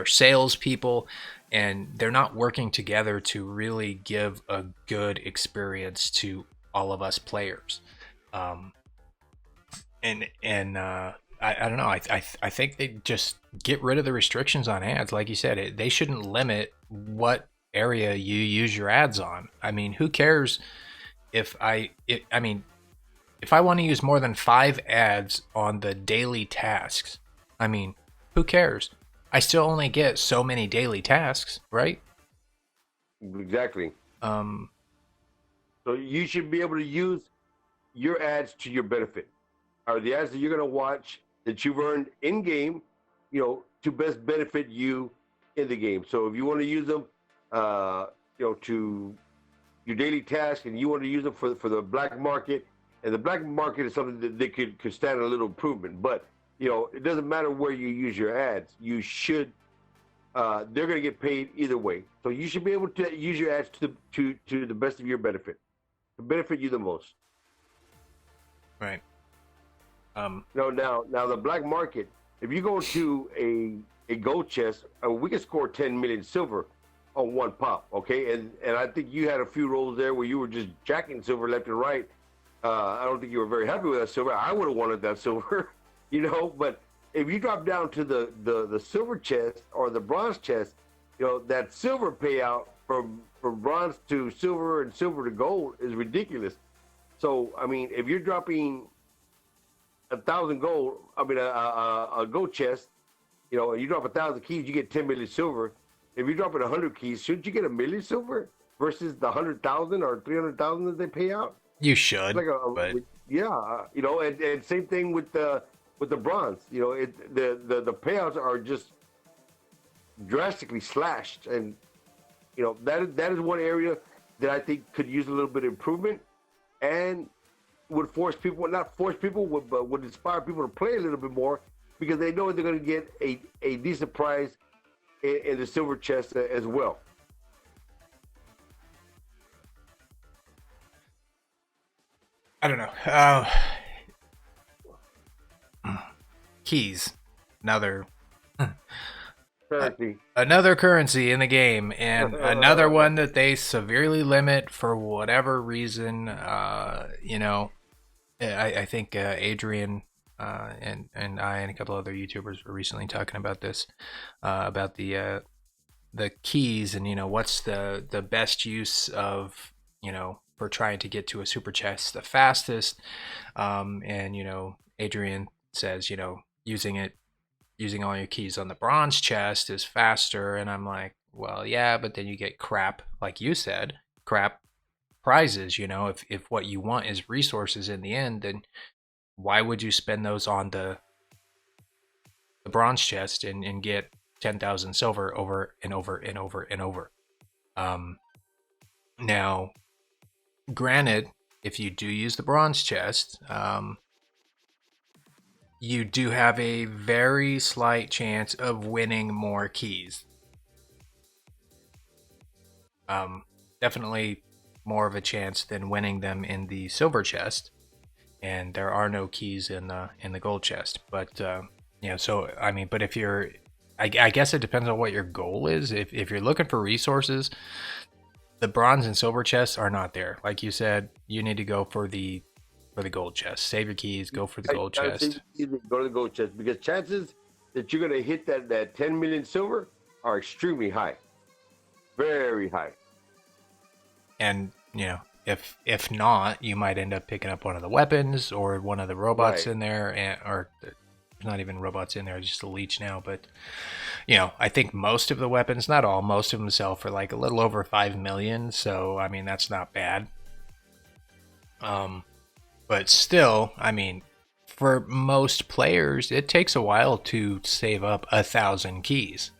sales people, and they're not working together to really give a good experience to all of us players. Um, and I don't know. I think they just get rid of the restrictions on ads, like you said. They shouldn't limit what area you use your ads on. I mean, who cares I mean, if I want to use more than 5 ads on the daily tasks, I mean, who cares? I still only get so many daily tasks, right? Exactly. Um, So you should be able to use your ads to your benefit. Are the ads that you're going to watch that you've earned in game, to best benefit you in the game. So if you want to use them, to your daily task, and you want to use them for the black market, and the black market is something that they could stand a little improvement. But it doesn't matter where you use your ads. You should. They're going to get paid either way. So you should be able to use your ads to the best of your benefit, to benefit you the most. right. Now the black market, if you go to a gold chest, we can score 10 million silver on one pop, okay? And I think you had a few rolls there where you were just jacking silver left and right. I don't think you were very happy with that silver. I would have wanted that silver, you know. But if you drop down to the silver chest or the bronze chest, you know, that silver payout from bronze to silver and silver to gold is ridiculous. So I mean, if you're dropping 1,000 gold, a gold chest, you know, and you drop 1,000 keys, you get 10 million silver. If you're dropping 100 keys, shouldn't you get 1,000,000 silver versus the 100,000 or 300,000 that they pay out? You should, Like but yeah, you know, and same thing with the bronze. You know, the payouts are just drastically slashed, and you know that is one area that I think could use a little bit of improvement, and would force people, not force people, but would inspire people to play a little bit more because they know they're going to get a decent prize in the silver chest as well. I don't know. Keys, another Currency. another currency in the game, and another one that they severely limit for whatever reason. You know, I think Adrian and I and a couple other YouTubers were recently talking about this, about the keys, and you know what's the best use of, you know, for trying to get to a super chest the fastest. And you know, Adrian says, you know, using all your keys on the bronze chest is faster, and I'm like, well, yeah, but then you get crap, like you said, crap prizes. You know, if what you want is resources in the end, then why would you spend those on the bronze chest and get 10,000 silver over and over and over and over? Now, granted, if you do use the bronze chest, you do have a very slight chance of winning more keys. Definitely more of a chance than winning them in the silver chest, and there are no keys in the gold chest. But you know, so I mean, but if you're, I guess it depends on what your goal is. If you're looking for resources, the bronze and silver chests are not there. Like you said, you need to go for the gold chest. Save your keys, go for the gold chest. Go to the gold chest because chances that you're going to hit that 10 million silver are extremely high, very high. And you know, if not, you might end up picking up one of the weapons or one of the robots in there, or there's not even robots in there, just a leech now. But you know, I think most of the weapons, not all, most of them sell for like a little over 5 million. So I mean, that's not bad. But still, I mean, for most players, it takes a while to save up 1,000 keys.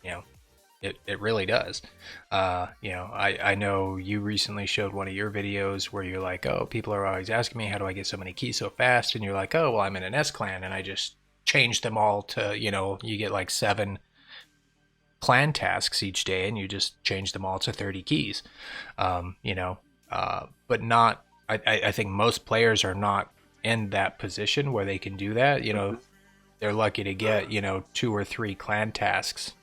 You know, it really does. You know, I know you recently showed one of your videos where you're like, oh, people are always asking me, how do I get so many keys so fast? And you're like, oh, well, I'm in an S clan and I just changed them all to, you know, you get like 7 clan tasks each day and you just change them all to 30 keys. You know, but not, I think most players are not in that position where they can do that. You know, they're lucky to get, you know, 2 or 3 clan tasks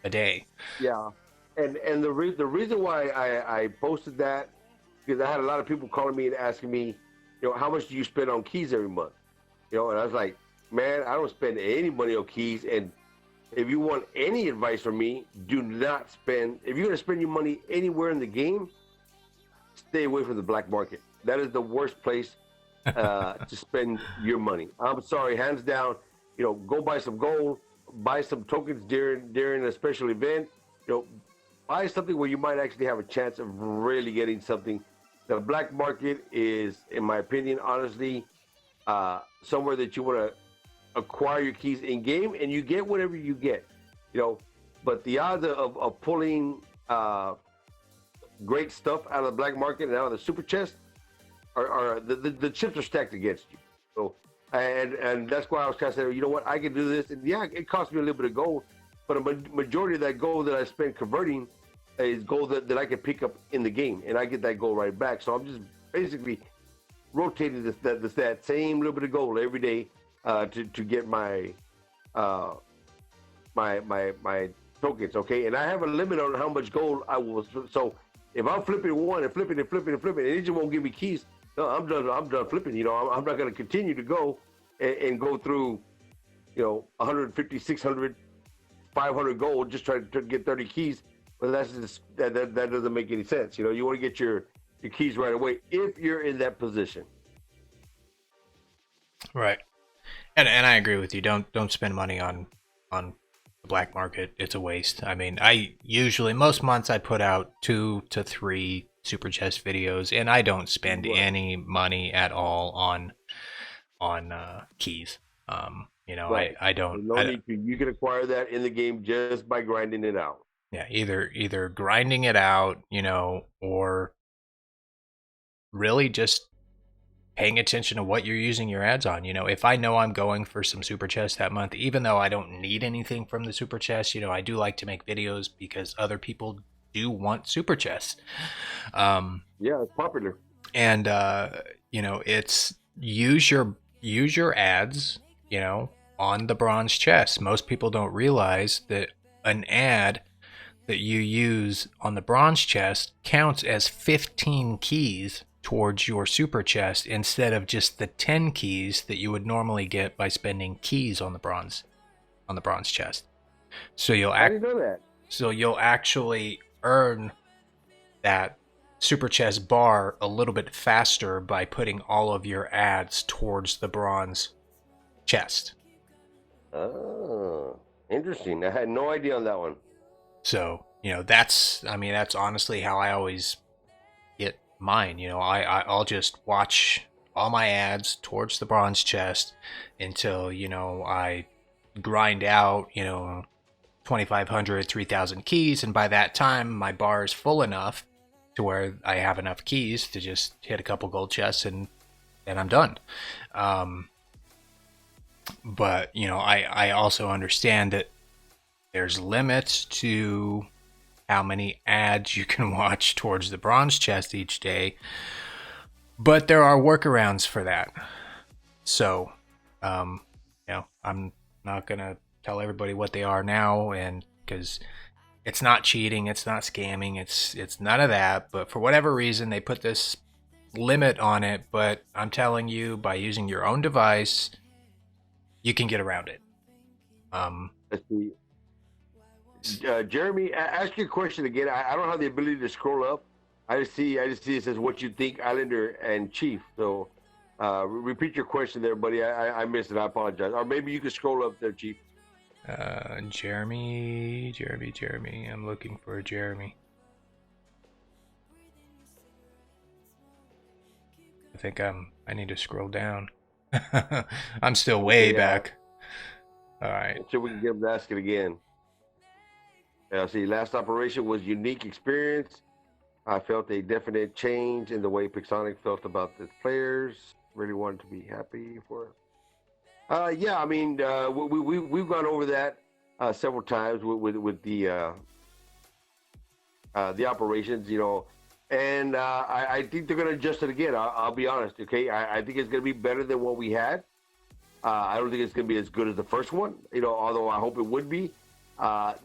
a day. Yeah, and the reason why I posted that, because I had a lot of people calling me and asking me, you know, how much do you spend on keys every month? You know, and I was like, man, I don't spend any money on keys. And if you want any advice from me, do not spend. If you're gonna spend your money anywhere in the game, stay away from the black market. That is the worst place to spend your money. I'm sorry, hands down. You know, go buy some gold, buy some tokens during a special event. You know, buy something where you might actually have a chance of really getting something. The black market is, in my opinion, honestly, somewhere that you want to acquire your keys in game, and you get whatever you get. You know, but the odds of pulling great stuff out of the black market and out of the super chest are the chips are stacked against you. So and that's why I was kind of saying, you know what, I can do this, and yeah, it cost me a little bit of gold, but a majority of that gold that I spent converting is gold that I can pick up in the game, and I get that gold right back. So I'm just basically rotating that same little bit of gold every day to get my uh, my tokens. Okay, and I have a limit on how much gold I will. So if I'm flipping one and flipping and flipping and flipping, and it just won't give me keys, no, I'm done. I'm done flipping. I'm not going to continue to go and go through 150, 600, 500 gold just trying to get 30 keys. But that's just that doesn't make any sense. You want to get your keys right away if you're in that position. Right. And I agree with you. Don't spend money on the black market. It's a waste. I mean, I usually most months I put out 2 to 3 super chest videos, and I don't spend Right. any money at all on keys. Right. I don't. No need to. You can acquire that in the game just by grinding it out. Yeah, either grinding it out, or really just paying attention to what you're using your ads on. If I know I'm going for some super chest that month, even though I don't need anything from the super chest, I do like to make videos because other people do want super chests. Yeah, it's popular. And it's use your ads, on the bronze chest. Most people don't realize that an ad that you use on the bronze chest counts as 15 keys towards your super chest instead of just the 10 keys that you would normally get by spending keys on the bronze chest. So I didn't know that. you'll actually earn that super chest bar a little bit faster by putting all of your ads towards the bronze chest. Oh, interesting. I had no idea on that one. So, that's honestly how I always get mine. I'll just watch all my ads towards the bronze chest until, I grind out, 2,500, 3,000 keys. And by that time, my bar is full enough to where I have enough keys to just hit a couple gold chests and I'm done. But, I also understand that there's limits to how many ads you can watch towards the bronze chest each day, but there are workarounds for that. So, I'm not gonna tell everybody what they are now, and because it's not cheating, it's not scamming, it's none of that. But for whatever reason, they put this limit on it. But I'm telling you, by using your own device, you can get around it. Let's see. Jeremy, ask your question again. I don't have the ability to scroll up. I just see it says what you think, Islander and Chief. So repeat your question there, buddy. I missed it. I apologize. Or maybe you can scroll up there, Chief. Jeremy. I'm looking for Jeremy. I need to scroll down. I'm still way back. All right. So we can get him to ask it again. See, last operation was unique experience. I felt a definite change in the way Pixonic felt about its players. Really wanted to be happy for us. Yeah, I mean, we've gone over that several times with the operations, and I think they're going to adjust it again. I'll be honest, okay? I think it's going to be better than what we had. I don't think it's going to be as good as the first one, although I hope it would be. I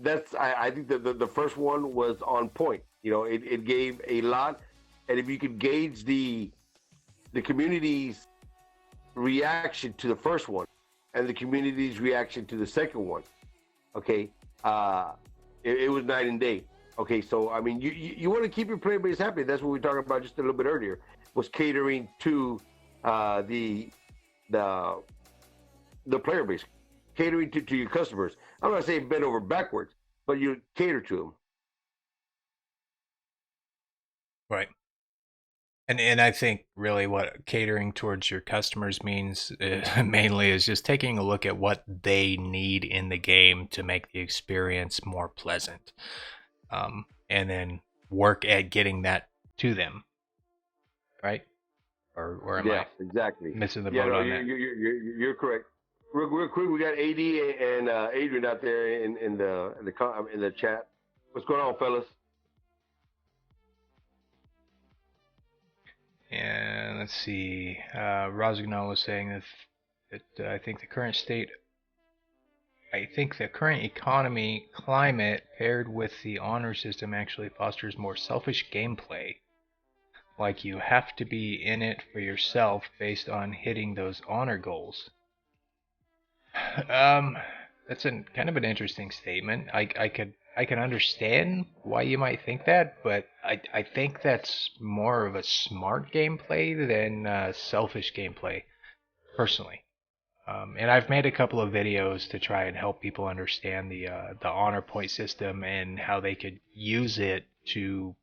think that the first one was on point. It gave a lot, and if you could gauge the community's reaction to the first one and the community's reaction to the second one, okay, it was night and day. Okay, so I mean, you want to keep your player base happy. That's what we talked about just a little bit earlier. Was catering to the player base, catering to your customers. I'm not saying bend over backwards, but you cater to them. Right. And I think really what catering towards your customers means mainly is just taking a look at what they need in the game to make the experience more pleasant, and then work at getting that to them. Right? Or am I Exactly. missing the Yeah, boat no, on that? you're correct. Real quick, we got AD and Adrian out there in the chat. What's going on, fellas? And let's see. Rosignol was saying that I think the current state I think the current economy climate paired with the honor system actually fosters more selfish gameplay. Like you have to be in it for yourself based on hitting those honor goals. Um, that's kind of an interesting statement. I can understand why you might think that, but I think that's more of a smart gameplay than selfish gameplay, personally. And I've made a couple of videos to try and help people understand the honor point system and how they could use it to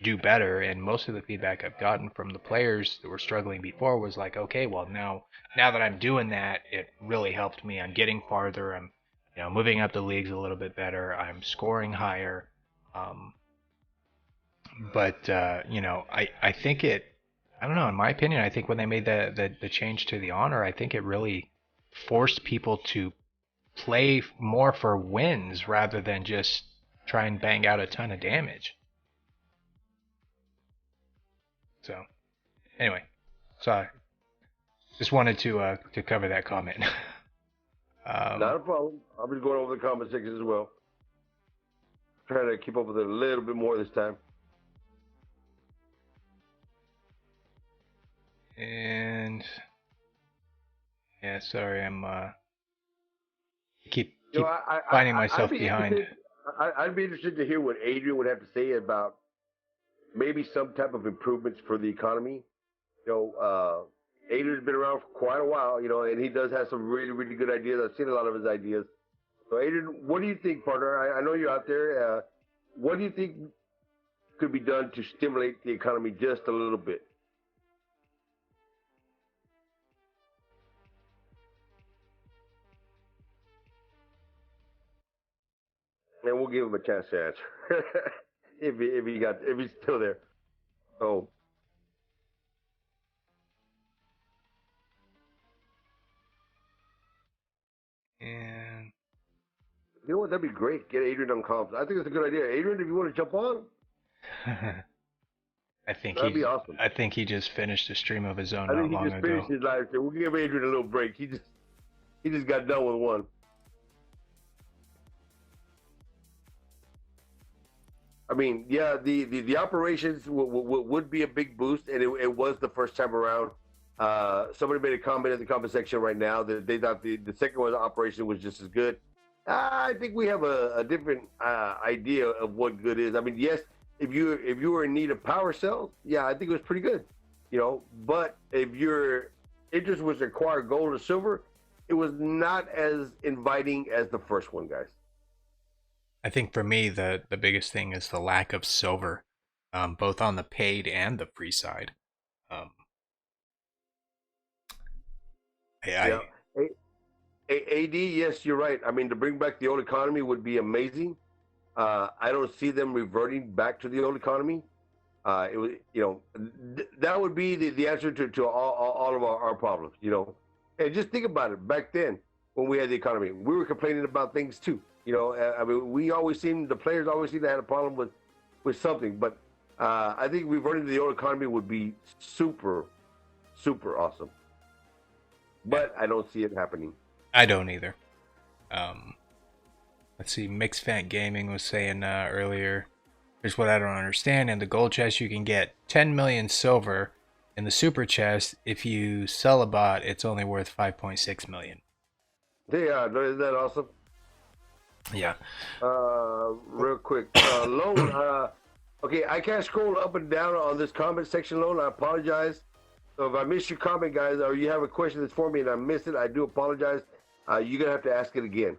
do better. And most of the feedback I've gotten from the players that were struggling before was like, okay, well now that I'm doing that, it really helped me. I'm getting farther. I'm moving up the leagues a little bit better. I'm scoring higher. Um, but I think I don't know. In my opinion, I think when they made the change to the honor, I think it really forced people to play more for wins rather than just try and bang out a ton of damage. So anyway, so I just wanted to cover that comment. Not a problem. I'll be going over the comment section as well. Trying to keep up with it a little bit more this time. And yeah, sorry, I'm keep finding myself behind. I'd be interested to hear what Adrian would have to say about maybe some type of improvements for the economy. Adrian's been around for quite a while, and he does have some really, really good ideas. I've seen a lot of his ideas. So, Adrian, what do you think, partner? I know you're out there. What do you think could be done to stimulate the economy just a little bit? And we'll give him a chance to answer if he's still there. Oh. And you know what? That'd be great. Get Adrian on comms. I think it's a good idea. Adrian, if you want to jump on, that'd be awesome. I think he just finished a stream of his own I not think he long just ago. finished his live stream. We'll give Adrian a little break. He just got done with one. I mean, yeah, the operations would be a big boost, and it was the first time around. Somebody made a comment in the comment section right now that they thought the second one operation was just as good. I think we have a different idea of what good is. I mean, yes, if you were in need of power cells, yeah, I think it was pretty good, But if your interest was to acquire gold or silver, it was not as inviting as the first one, guys. I think for me the biggest thing is the lack of silver, both on the paid and the free side. Yeah. AD, yes, you're right. I mean, to bring back the old economy would be amazing. I don't see them reverting back to the old economy. It was, that would be the answer to all of our problems, And just think about it. Back then, when we had the economy, we were complaining about things too. I mean, the players always seem to have a problem with something. But I think reverting to the old economy would be super, super awesome. But I don't see it happening. I don't either. Let's see, Mixed Fat Gaming was saying earlier, here's what I don't understand. In the gold chest, you can get 10 million silver. In the super chest, if you sell a bot, it's only worth 5.6 million. Yeah, isn't that awesome? Yeah. Real quick, Lone. Okay, I can't scroll up and down on this comment section, Lone. I apologize. So if I missed your comment, guys, or you have a question that's for me and I missed it, I do apologize. You're gonna have to ask it again.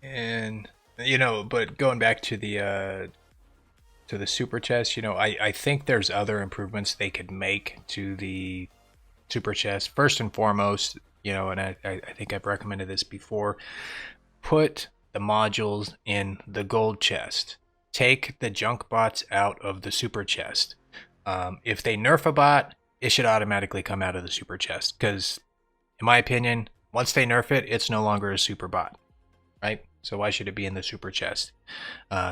And but going back to the super chest, I think there's other improvements they could make to the super chest. First and foremost, and I think I've recommended this before, put the modules in the gold chest. Take the junk bots out of the super chest. If they nerf a bot, it should automatically come out of the super chest. Because, in my opinion, once they nerf it, it's no longer a super bot. Right? So why should it be in the super chest?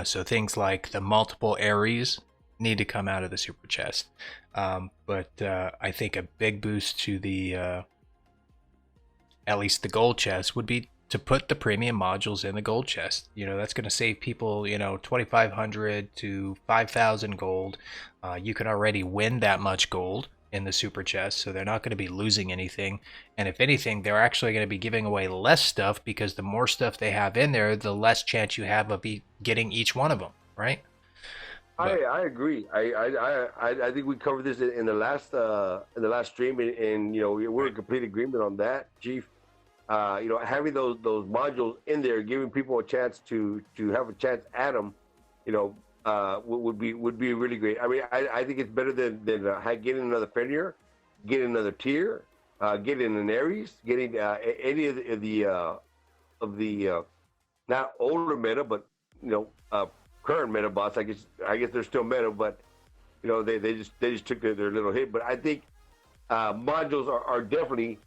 So things like the multiple Aries need to come out of the super chest. But I think a big boost to the at least the gold chest, would be to put the premium modules in the gold chest. That's going to save people, 2,500 to 5,000 gold. You can already win that much gold in the super chest, so they're not going to be losing anything. And if anything, they're actually going to be giving away less stuff, because the more stuff they have in there, the less chance you have of getting each one of them, right? I agree. I think we covered this in the last stream, and we're in complete agreement on that, Chief. Having those modules in there, giving people a chance to have a chance at them, would be really great. I mean, I think it's better than getting another Fenrir, getting another tier, getting an Ares, getting any of the not older meta, but current meta bots. I guess they're still meta, but they just took their little hit. But I think modules are definitely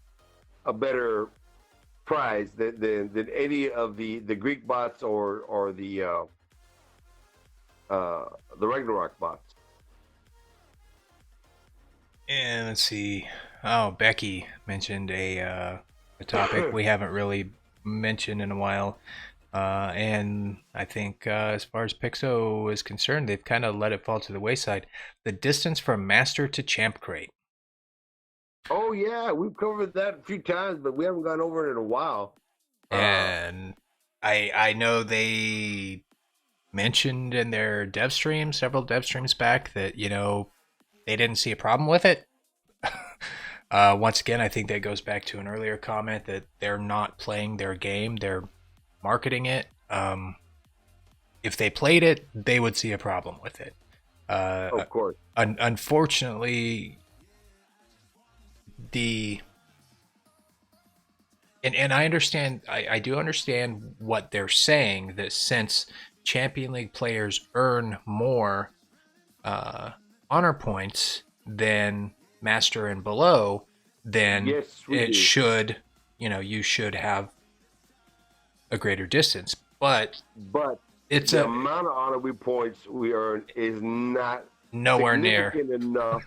a better prize than any of the Greek bots or the Ragnarok bots. And let's see. Oh, Becky mentioned a topic we haven't really mentioned in a while. And I think as far as Pixo is concerned, they've kind of let it fall to the wayside. The distance from master to champ crate. Oh yeah, we've covered that a few times, but we haven't gone over it in a while. And I know they mentioned in their dev stream, several dev streams back, that they didn't see a problem with it. Once again, I think that goes back to an earlier comment that they're not playing their game, they're marketing it. If they played it, they would see a problem with it. Of course. Unfortunately, and I understand, I do understand what they're saying, that since Champion League players earn more honor points than Master and below, then yes, it should, you should have a greater distance. But it's the amount of honor points we earn is not nowhere near enough.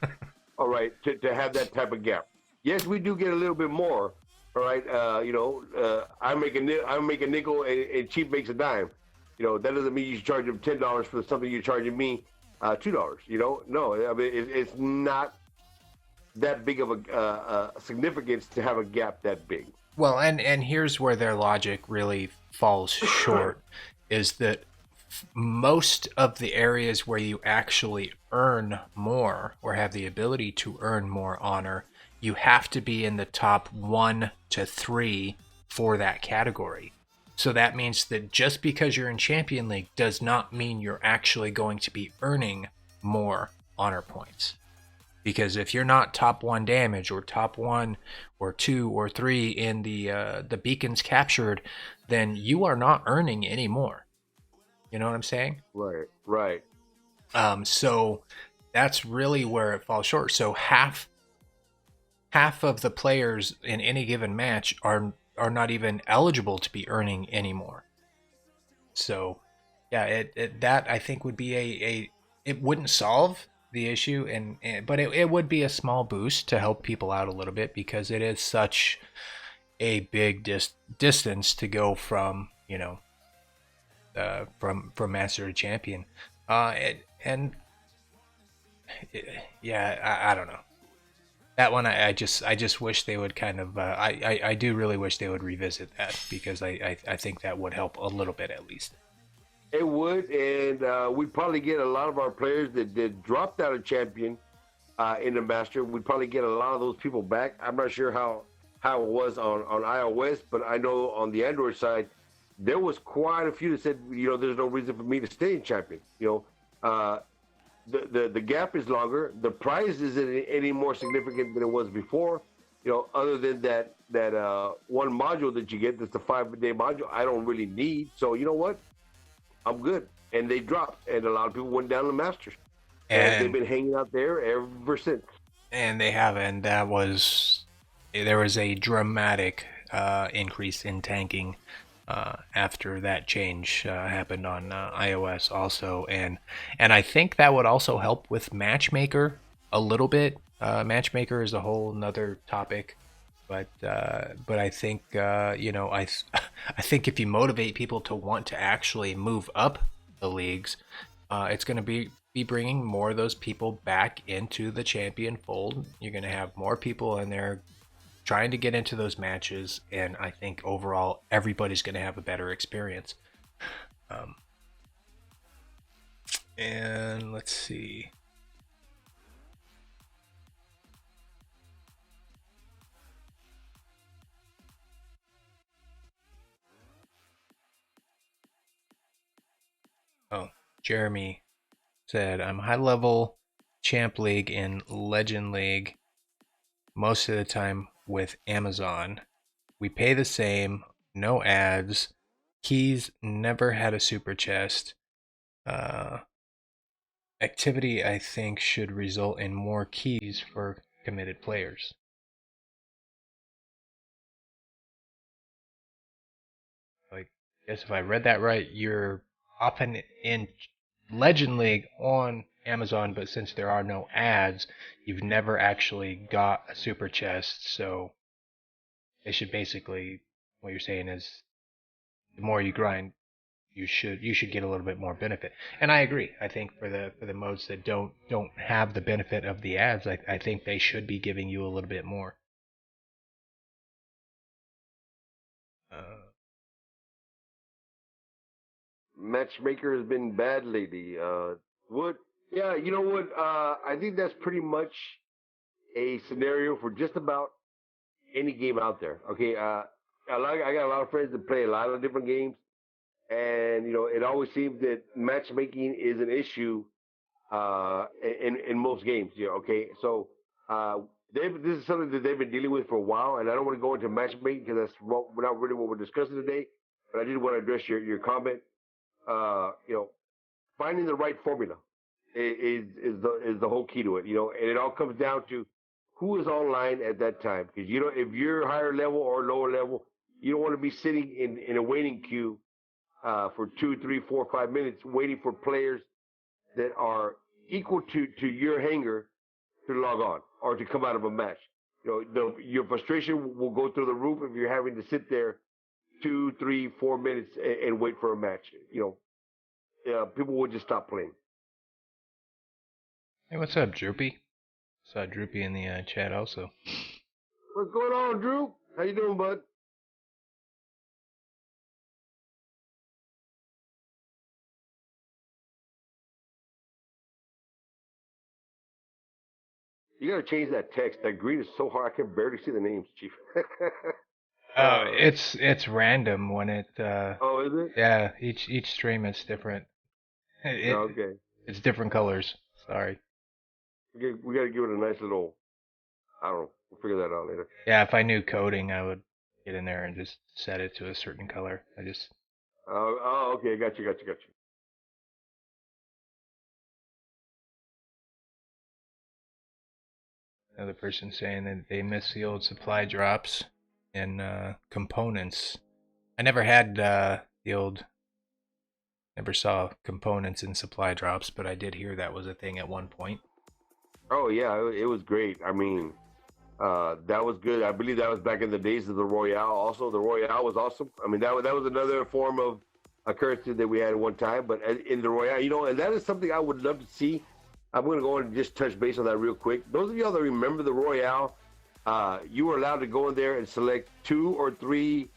All right, to have that type of gap. Yes, we do get a little bit more. All right, I make a nickel and Chief makes a dime. That doesn't mean you should charge them $10 for something you're charging me $2. No, I mean it's not that big of a significance to have a gap that big. Well, and here's where their logic really falls short, is that most of the areas where you actually earn more or have the ability to earn more honor, you have to be in the top 1 to 3 for that category. So that means that just because you're in Champion League does not mean you're actually going to be earning more honor points. Because if you're not top 1 damage or top 1 or 2 or 3 in the beacons captured, then you are not earning any more. You know what I'm saying? Right. So that's really where it falls short. So half of the players in any given match are not even eligible to be earning anymore. So yeah, that I think would be it wouldn't solve the issue, but it would be a small boost to help people out a little bit, because it is such a big distance to go from from master to champion. I don't know. That one, I just wish they would kind of I do really wish they would revisit that, because I think that would help a little bit at least. It would, and we'd probably get a lot of our players that dropped out of champion in the master. We'd probably get a lot of those people back. I'm not sure how it was on iOS, but I know on the Android side, there was quite a few that said, there's no reason for me to stay in champion. The gap is longer. The prize isn't any more significant than it was before. Other than that one module that you get, that's the 5-day module, I don't really need. So you know what? I'm good. And they dropped, and a lot of people went down to the Masters, and they've been hanging out there ever since. And they have, and there was a dramatic increase in tanking after that change happened on iOS also, and I think that would also help with Matchmaker a little bit. Matchmaker is a whole nother topic, But I think I think if you motivate people to want to actually move up the leagues, it's going to be bringing more of those people back into the champion fold. You're going to have more people in there trying to get into those matches, and I think overall everybody's going to have a better experience. Um, and let's see. Oh, Jeremy said, I'm high level champ league and legend league most of the time with Amazon. We pay the same, no ads. Keys never had a super chest. Uh, Activity, I think, should result in more keys for committed players. I guess if I read that right, you're often in Legend League on Amazon, but since there are no ads, you've never actually got a super chest. So it should basically, what you're saying is, the more you grind, you should get a little bit more benefit. And I agree. I think for the modes that don't have the benefit of the ads, I think they should be giving you a little bit more. Uh, Matchmaker has been bad lately. What? Yeah, you know what? I think that's pretty much a scenario for just about any game out there. Okay, I got a lot of friends that play a lot of different games, and it always seems that matchmaking is an issue in most games. Okay, so uh, this is something that they've been dealing with for a while, and I don't want to go into matchmaking because that's not really what we're discussing today. But I did want to address your comment. You know, finding the right formula is the whole key to it. And it all comes down to who is online at that time. Because if you're higher level or lower level, you don't want to be sitting in a waiting queue for 2, 3, 4, 5 minutes waiting for players that are equal to your hanger to log on or to come out of a match. Your frustration will go through the roof if you're having to sit there 2, 3, 4 minutes and wait for a match. People would just stop playing. hey, what's up, Droopy? Saw Droopy in the chat also. What's going on, Drew? How you doing, bud? You gotta change that text. That green is so hard I can barely see the names, Chief. It's random when it Oh, is it? yeah, each stream is different. It Okay. it's different colors. Sorry. We gotta give it a nice little. I don't know. We'll figure that out later. Yeah, if I knew coding, I would get in there and just set it to a certain color. I just Oh, okay. Got you. Another person saying that they miss the old supply drops and components. I never had the old, never saw components in supply drops, but I did hear that was a thing at one point. Oh yeah, it was great. I mean, that was good. I believe that was back in the days of the Royale. Also, the Royale was awesome. I mean, that was another form of a currency that we had at one time. But in the Royale, and that is something I would love to see. I'm going to go and just touch base on that real quick. Those of y'all that remember the Royale, you were allowed to go in there and select 2 or 3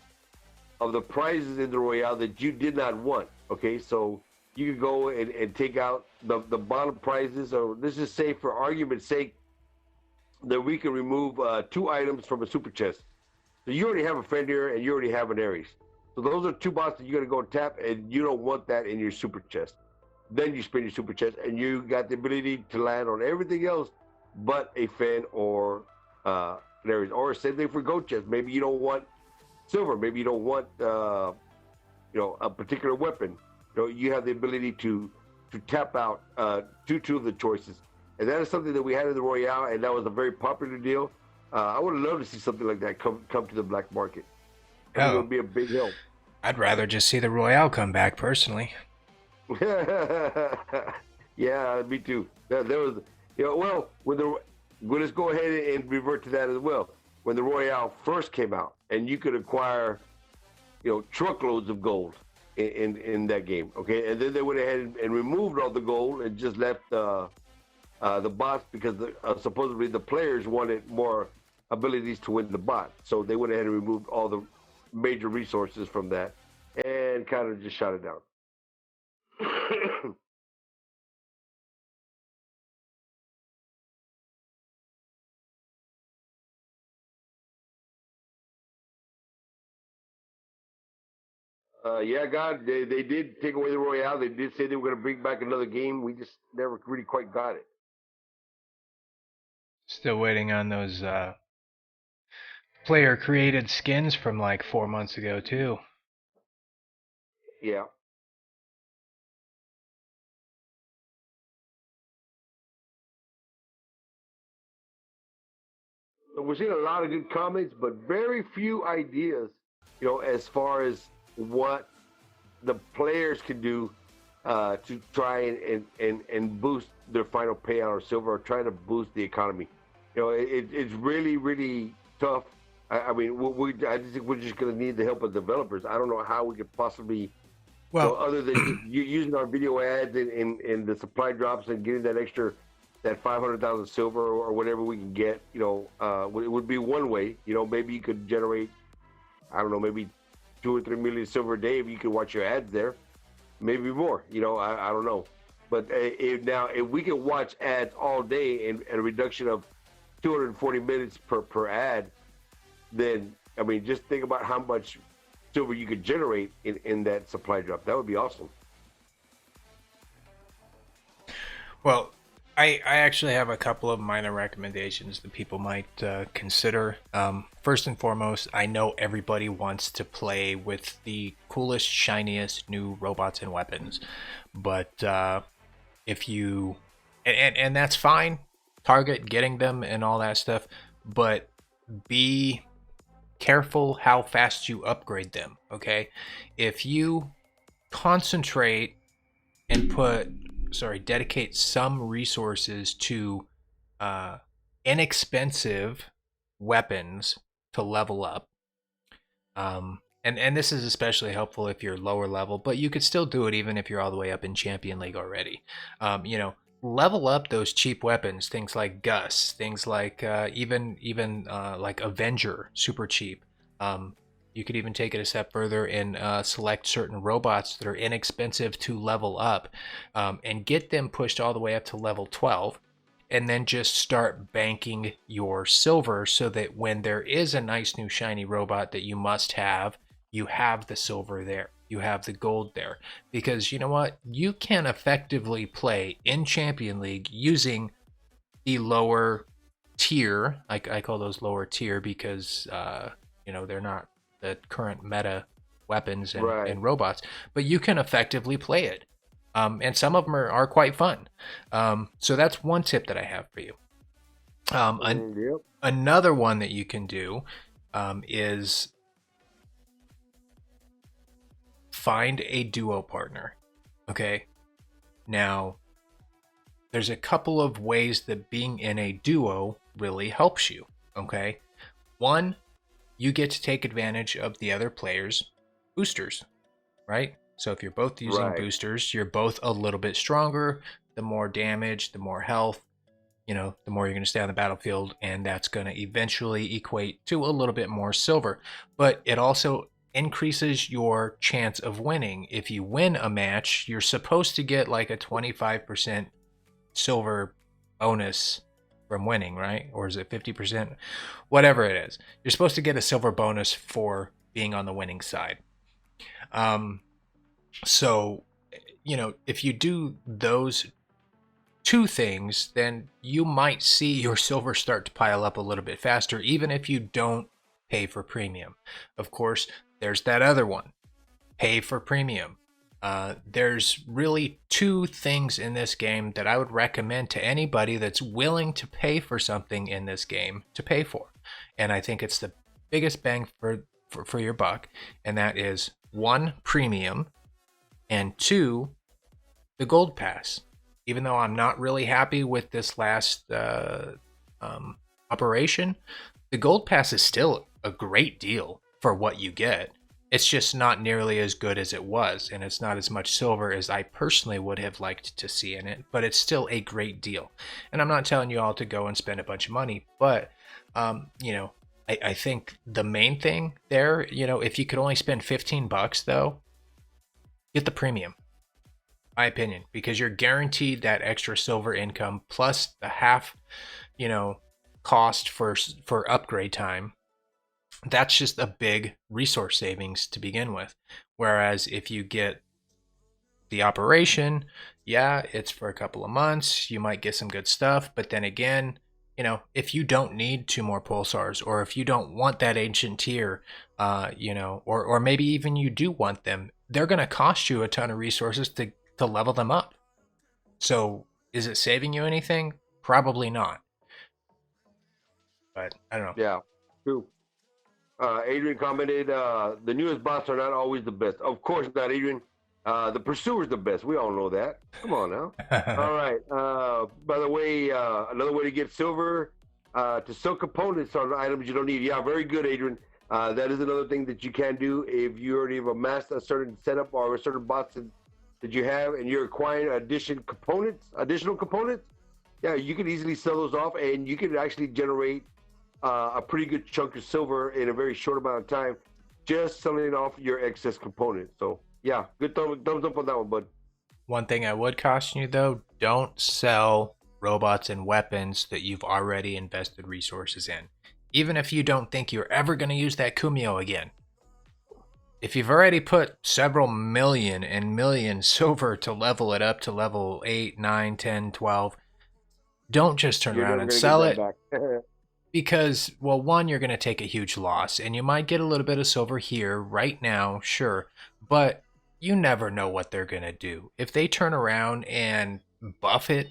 of the prizes in the Royale that you did not want. Okay, so you could go and take out the bottom prizes, or let's just say, for argument's sake, that we can remove 2 items from a super chest. So you already have a Fenrir and you already have an Ares. So those are 2 bots that you're going to go tap, and you don't want that in your super chest. Then you spin your super chest, and you got the ability to land on everything else but a Fen or an Ares. Or same thing for goat chest. Maybe you don't want silver. Maybe you don't want a particular weapon. You have the ability to tap out 2 of the choices. And that is something that we had in the Royale, and that was a very popular deal. I would love to see something like that come to the black market. I think it would be a big help. I'd rather just see the Royale come back personally. Yeah, me too. There was, well, let's go ahead and revert to that as well. when the Royale first came out, and you could acquire, truckloads of gold in that game. Okay, and then they went ahead and removed all the gold and just left the bots because supposedly the players wanted more abilities to win the bot. So they went ahead and removed all the major resources from that and kind of just shut it down. Yeah, God, they did take away the Royale. They did say they were going to bring back another game. We just never really quite got it. Still waiting on those player created skins from like 4 months ago too. Yeah. So we're seeing a lot of good comments, but very few ideas, as far as what the players can do to try and boost their final payout or silver, or try to boost the economy. It's really, really tough. I mean, I just think we're just going to need the help of developers. I don't know how we could possibly, Well, other than using our video ads and the supply drops and getting that 500,000 silver or whatever we can get, it would be one way. Maybe you could generate, I don't know, maybe 2 or 3 million silver a day if you could watch your ads there. Maybe more. I don't know. But if we can watch ads all day and a reduction of 240 minutes per ad, then I mean, just think about how much silver you could generate in that supply drop. That would be awesome. well, I actually have a couple of minor recommendations that people might consider. First and foremost, I know everybody wants to play with the coolest, shiniest new robots and weapons, but if you and that's fine, target getting them and all that stuff, but be careful how fast you upgrade them. Okay, if you concentrate and dedicate some resources to uh, inexpensive weapons to level up. And this is especially helpful if you're lower level, but you could still do it even if you're all the way up in Champion League already. Level up those cheap weapons, things like Gus, things like even like Avenger, super cheap. You could even take it a step further and select certain robots that are inexpensive to level up, and get them pushed all the way up to level 12, and then just start banking your silver so that when there is a nice new shiny robot that you must have, you have the silver there. You have the gold there. Because you know what? You can effectively play in Champion League using the lower tier. I call those lower tier because, they're not the current meta weapons Right. and robots, but you can effectively play it. And some of them are quite fun. So that's one tip that I have for you. Yep. Another one that you can do is find a duo partner. Okay. Now, there's a couple of ways that being in a duo really helps you. Okay. One, you get to take advantage of the other player's boosters, right? So if you're both using Right. boosters, you're both a little bit stronger. The more damage, the more health, the more you're going to stay on the battlefield, and that's going to eventually equate to a little bit more silver. But it also increases your chance of winning. If you win a match, you're supposed to get like a 25% silver bonus from winning, right? Or is it 50%? Whatever it is. You're supposed to get a silver bonus for being on the winning side. So, if you do those two things, then you might see your silver start to pile up a little bit faster, even if you don't pay for premium. Of course, there's that other one, pay for premium. There's really two things in this game that I would recommend to anybody that's willing to pay for something in this game to pay for. And I think it's the biggest bang for your buck. And that is one, premium, and two, the gold pass. Even though I'm not really happy with this last operation, The gold pass is still a great deal for what you get. It's just not nearly as good as it was, and it's not as much silver as I personally would have liked to see in it, but it's still a great deal. And I'm not telling you all to go and spend a bunch of money, but, I think the main thing there, if you could only spend 15 bucks though, get the premium, my opinion, because you're guaranteed that extra silver income plus the half, you know, cost for upgrade time. That's just a big resource savings to begin with. Whereas if you get the operation, yeah, it's for a couple of months. You might get some good stuff, but then again, if you don't need two more pulsars, or if you don't want that ancient tier, or maybe even you do want them, they're going to cost you a ton of resources to level them up. So is it saving you anything? Probably not. But I don't know. Yeah, true. Adrian commented, the newest bots are not always the best. Of course not, Adrian. The pursuer's the best. We all know that. Come on now. All right. By the way, another way to get silver, to sell components on items you don't need. Yeah, very good, Adrian. That is another thing that you can do if you already have amassed a certain setup or a certain bots that you have, and you're acquiring additional components. Yeah, you can easily sell those off, and you can actually generate a pretty good chunk of silver in a very short amount of time, just selling off your excess components. So yeah, good thumbs up on that one, bud. One thing I would caution you though, don't sell robots and weapons that you've already invested resources in. Even if you don't think you're ever going to use that Kumio again. If you've already put several million and million silver to level it up to level 8, 9, 10, 12, don't just turn around and sell it. Because, well, one, you're going to take a huge loss, and you might get a little bit of silver here right now, sure, but you never know what they're going to do. If they turn around and buff it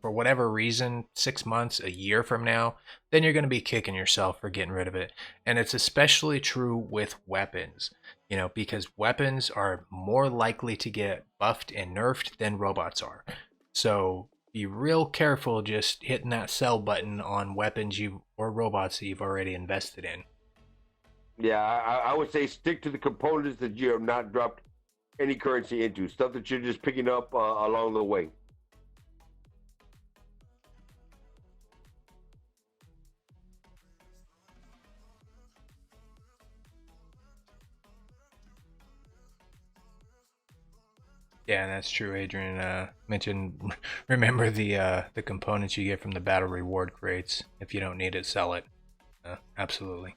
for whatever reason, 6 months, a year from now, then you're going to be kicking yourself for getting rid of it. And it's especially true with weapons, because weapons are more likely to get buffed and nerfed than robots are. So be real careful just hitting that sell button on weapons or robots that you've already invested in. Yeah, I would say stick to the components that you have not dropped any currency into, stuff that you're just picking up along the way. Yeah, that's true. Adrian mentioned, remember the components you get from the battle reward crates. If you don't need it, sell it. Absolutely.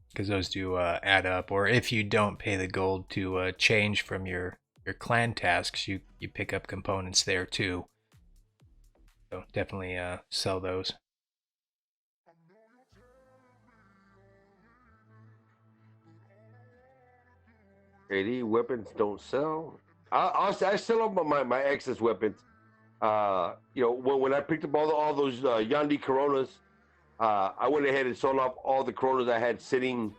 Because those do add up. Or if you don't pay the gold to change from your clan tasks, you pick up components there too. So definitely sell those. AD weapons don't sell. I sell up my excess weapons. When I picked up all those Yandi Coronas, I went ahead and sold off all the Coronas I had sitting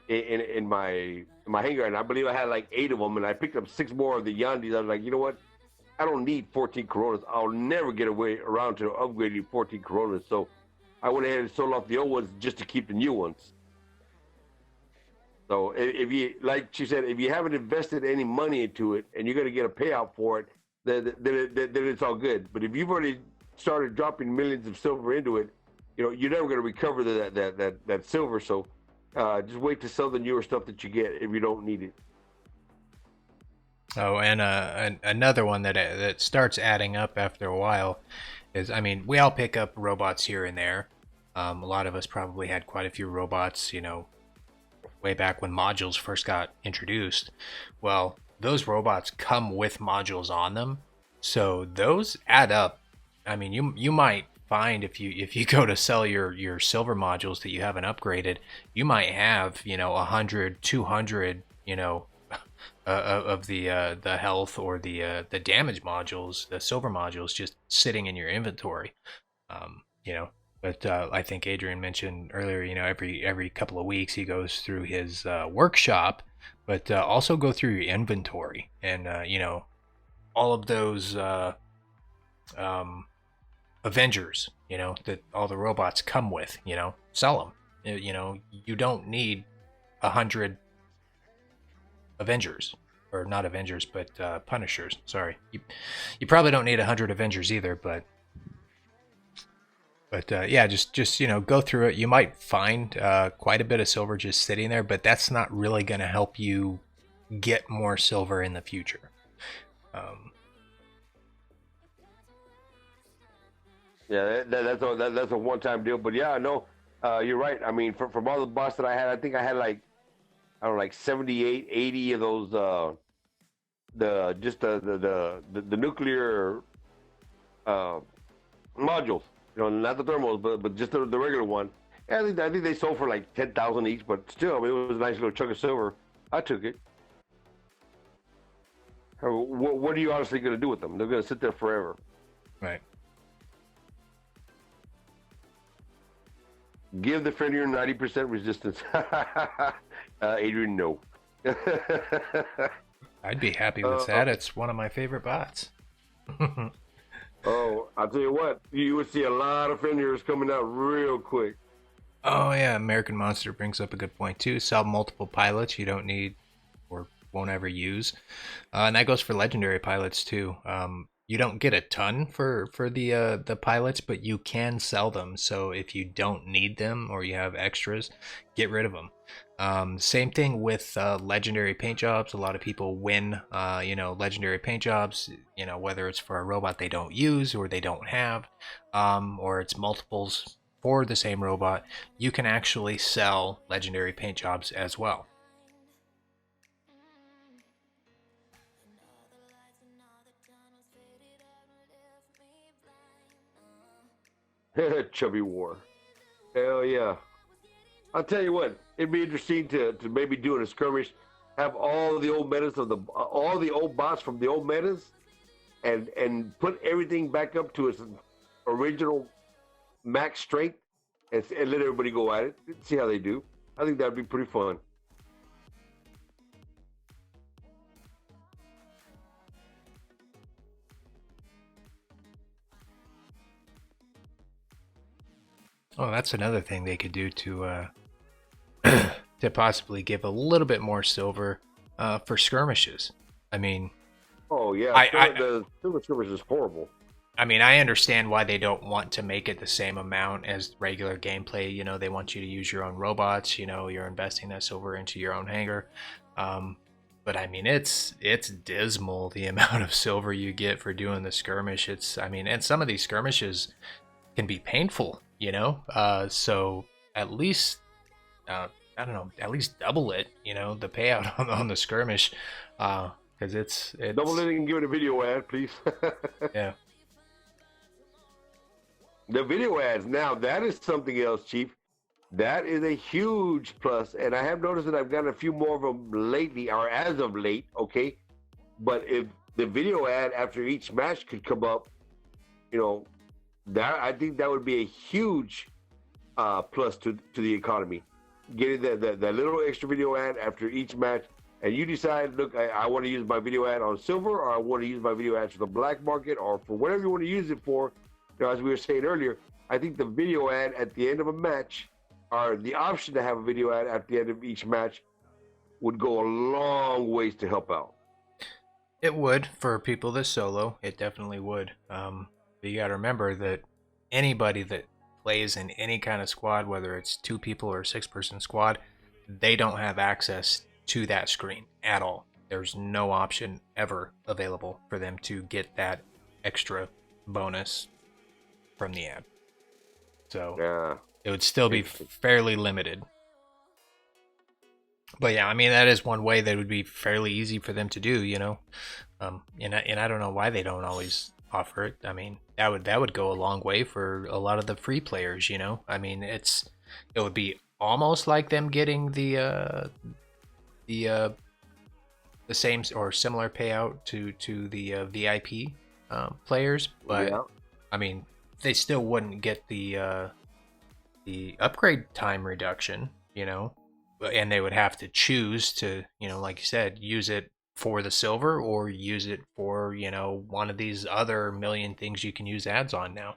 in my hangar, and I believe I had like 8 of them, and I picked up 6 more of the Yandis. I was like, you know what? I don't need 14 Coronas. I'll never get around to upgrading 14 Coronas. So I went ahead and sold off the old ones just to keep the new ones. So if you, like she said, if you haven't invested any money into it and you're going to get a payout for it, then it's all good. But if you've already started dropping millions of silver into it, you're never going to recover that silver. So just wait to sell the newer stuff that you get if you don't need it. Oh, and another one that starts adding up after a while is, we all pick up robots here and there. A lot of us probably had quite a few robots, way back when modules first got introduced. Well, those robots come with modules on them, so those add up. You might find if you go to sell your silver modules that you haven't upgraded, you might have 100, 200 of the health or the damage modules, the silver modules, just sitting in your inventory. But I think Adrian mentioned earlier, every couple of weeks he goes through his workshop, but also go through your inventory and, all of those um, Avengers, that all the robots come with, sell them. You don't need 100 Avengers, or not Avengers, but Punishers. Sorry, you probably don't need 100 Avengers either, but yeah, just go through it. You might find quite a bit of silver just sitting there, but that's not really going to help you get more silver in the future. Um, Yeah, that's a one-time deal. But yeah, no, you're right. I mean, from all the bots that I had, I think I had like, I don't know, like 78, 80 of those the just the nuclear uh, modules. Not the thermals, but just the regular one. And I think they sold for like 10,000 each, but still, I mean, it was a nice little chunk of silver. I took it. What are you honestly going to do with them? They're going to sit there forever. right. Give the Fenrir 90% resistance. Adrian, no. I'd be happy with that. It's one of my favorite bots. Oh, I'll tell you what, you would see a lot of Fenrirs coming out real quick. Oh yeah, American Monster brings up a good point too. Sell multiple pilots you don't need or won't ever use, and that goes for legendary pilots too. You don't get a ton for the pilots, but you can sell them. So if you don't need them or you have extras, get rid of them. Same thing with legendary paint jobs. A lot of people win, legendary paint jobs. Whether it's for a robot they don't use or they don't have, or it's multiples for the same robot. You can actually sell legendary paint jobs as well. Chubby War. Hell yeah. I'll tell you what, it'd be interesting to maybe do in a skirmish, have all the old metas of all the old bots from the old metas, and put everything back up to its original max strength, and let everybody go at it, see how they do. I think that'd be pretty fun. Oh, that's another thing they could do to to possibly give a little bit more silver for skirmishes. I mean, Oh yeah, I the silver skirmish is horrible. I mean, I understand why they don't want to make it the same amount as regular gameplay. They want you to use your own robots. You're investing that silver into your own hangar. But I mean, it's dismal the amount of silver you get for doing the skirmish. And some of these skirmishes can be painful. So at least I don't know, at least double it. The payout on the skirmish, because it's Double it and give it a video ad, please. yeah. The video ads now, that is something else, Chief. That is a huge plus, and I have noticed that I've gotten a few more of them lately, or as of late. Okay, but if the video ad after each match could come up, that I think that would be a huge plus to the economy. Getting that little extra video ad after each match, and you decide, look, I want to use my video ad on silver, or I want to use my video ads for the black market, or for whatever you want to use it for. As we were saying earlier, I think the video ad at the end of a match, or the option to have a video ad at the end of each match, would go a long ways to help out. It would for people that solo. It definitely would. But you got to remember that anybody that plays in any kind of squad, whether it's 2 people or a 6-person squad, they don't have access to that screen at all. There's no option ever available for them to get that extra bonus from the ad. So Yeah, it would still be fairly limited. But yeah, I mean, that is one way that would be fairly easy for them to do, and I don't know why they don't always offer it. I mean, that would go a long way for a lot of the free players, I mean, it would be almost like them getting the same or similar payout to the VIP players, but yeah. I mean, they still wouldn't get the upgrade time reduction, and they would have to choose to, like you said, use it for the silver or use it for, one of these other million things you can use ads on now.